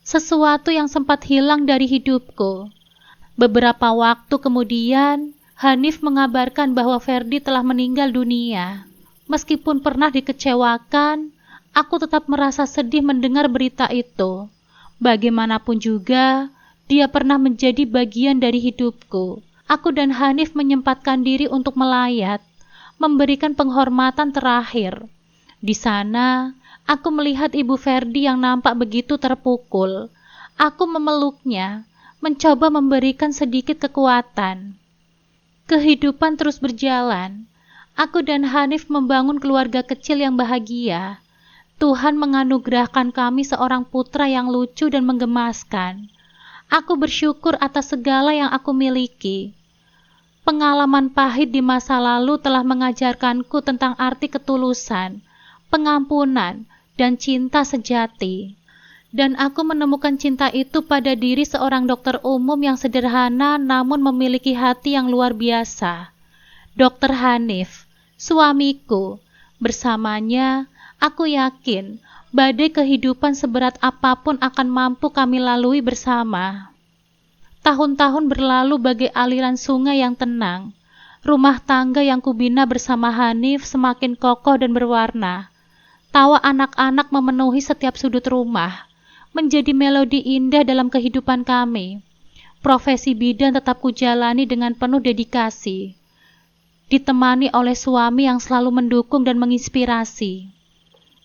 sesuatu yang sempat hilang dari hidupku. Beberapa waktu kemudian, Hanif mengabarkan bahwa Ferdi telah meninggal dunia. Meskipun pernah dikecewakan, aku tetap merasa sedih mendengar berita itu. Bagaimanapun juga, dia pernah menjadi bagian dari hidupku. Aku dan Hanif menyempatkan diri untuk melayat, memberikan penghormatan terakhir. Di sana, aku melihat Ibu Ferdi yang nampak begitu terpukul. Aku memeluknya, mencoba memberikan sedikit kekuatan. Kehidupan terus berjalan. Aku dan Hanif membangun keluarga kecil yang bahagia. Tuhan menganugerahkan kami seorang putra yang lucu dan menggemaskan. Aku bersyukur atas segala yang aku miliki. Pengalaman pahit di masa lalu telah mengajarkanku tentang arti ketulusan, pengampunan, dan cinta sejati. Dan aku menemukan cinta itu pada diri seorang dokter umum yang sederhana namun memiliki hati yang luar biasa. Dr. Hanif, suamiku. Bersamanya, aku yakin badai kehidupan seberat apapun akan mampu kami lalui bersama. Tahun-tahun berlalu bagai aliran sungai yang tenang. Rumah tangga yang kubina bersama Hanif semakin kokoh dan berwarna. Tawa anak-anak memenuhi setiap sudut rumah, menjadi melodi indah dalam kehidupan kami. Profesi bidan tetap kujalani dengan penuh dedikasi, ditemani oleh suami yang selalu mendukung dan menginspirasi.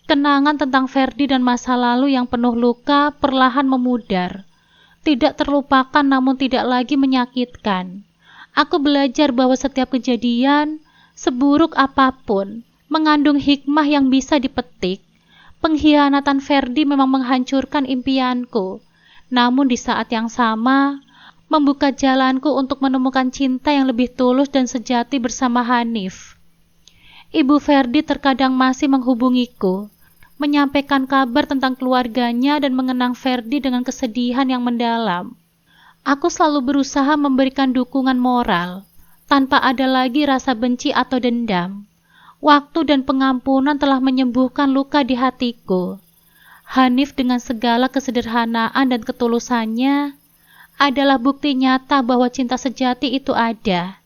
Kenangan tentang Ferdi dan masa lalu yang penuh luka perlahan memudar. Tidak terlupakan namun tidak lagi menyakitkan. Aku belajar bahwa setiap kejadian, seburuk apapun, mengandung hikmah yang bisa dipetik. Pengkhianatan Ferdi memang menghancurkan impianku, namun di saat yang sama, membuka jalanku untuk menemukan cinta yang lebih tulus dan sejati bersama Hanif. Ibu Ferdi terkadang masih menghubungiku, menyampaikan kabar tentang keluarganya dan mengenang Ferdi dengan kesedihan yang mendalam. Aku selalu berusaha memberikan dukungan moral, tanpa ada lagi rasa benci atau dendam. Waktu dan pengampunan telah menyembuhkan luka di hatiku. Hanif dengan segala kesederhanaan dan ketulusannya adalah bukti nyata bahwa cinta sejati itu ada.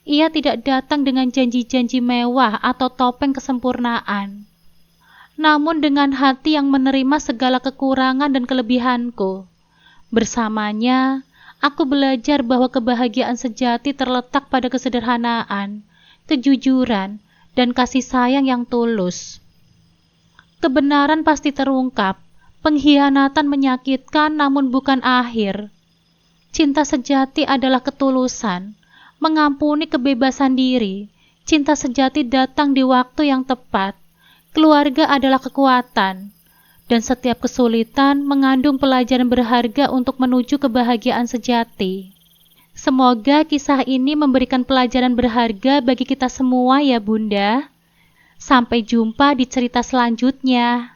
Ia tidak datang dengan janji-janji mewah atau topeng kesempurnaan, namun dengan hati yang menerima segala kekurangan dan kelebihanku. Bersamanya, aku belajar bahwa kebahagiaan sejati terletak pada kesederhanaan, kejujuran, dan kasih sayang yang tulus. Kebenaran pasti terungkap, pengkhianatan menyakitkan namun bukan akhir. Cinta sejati adalah ketulusan, mengampuni kebebasan diri. Cinta sejati datang di waktu yang tepat. Keluarga adalah kekuatan, dan setiap kesulitan mengandung pelajaran berharga untuk menuju kebahagiaan sejati. Semoga kisah ini memberikan pelajaran berharga bagi kita semua ya Bunda. Sampai jumpa di cerita selanjutnya.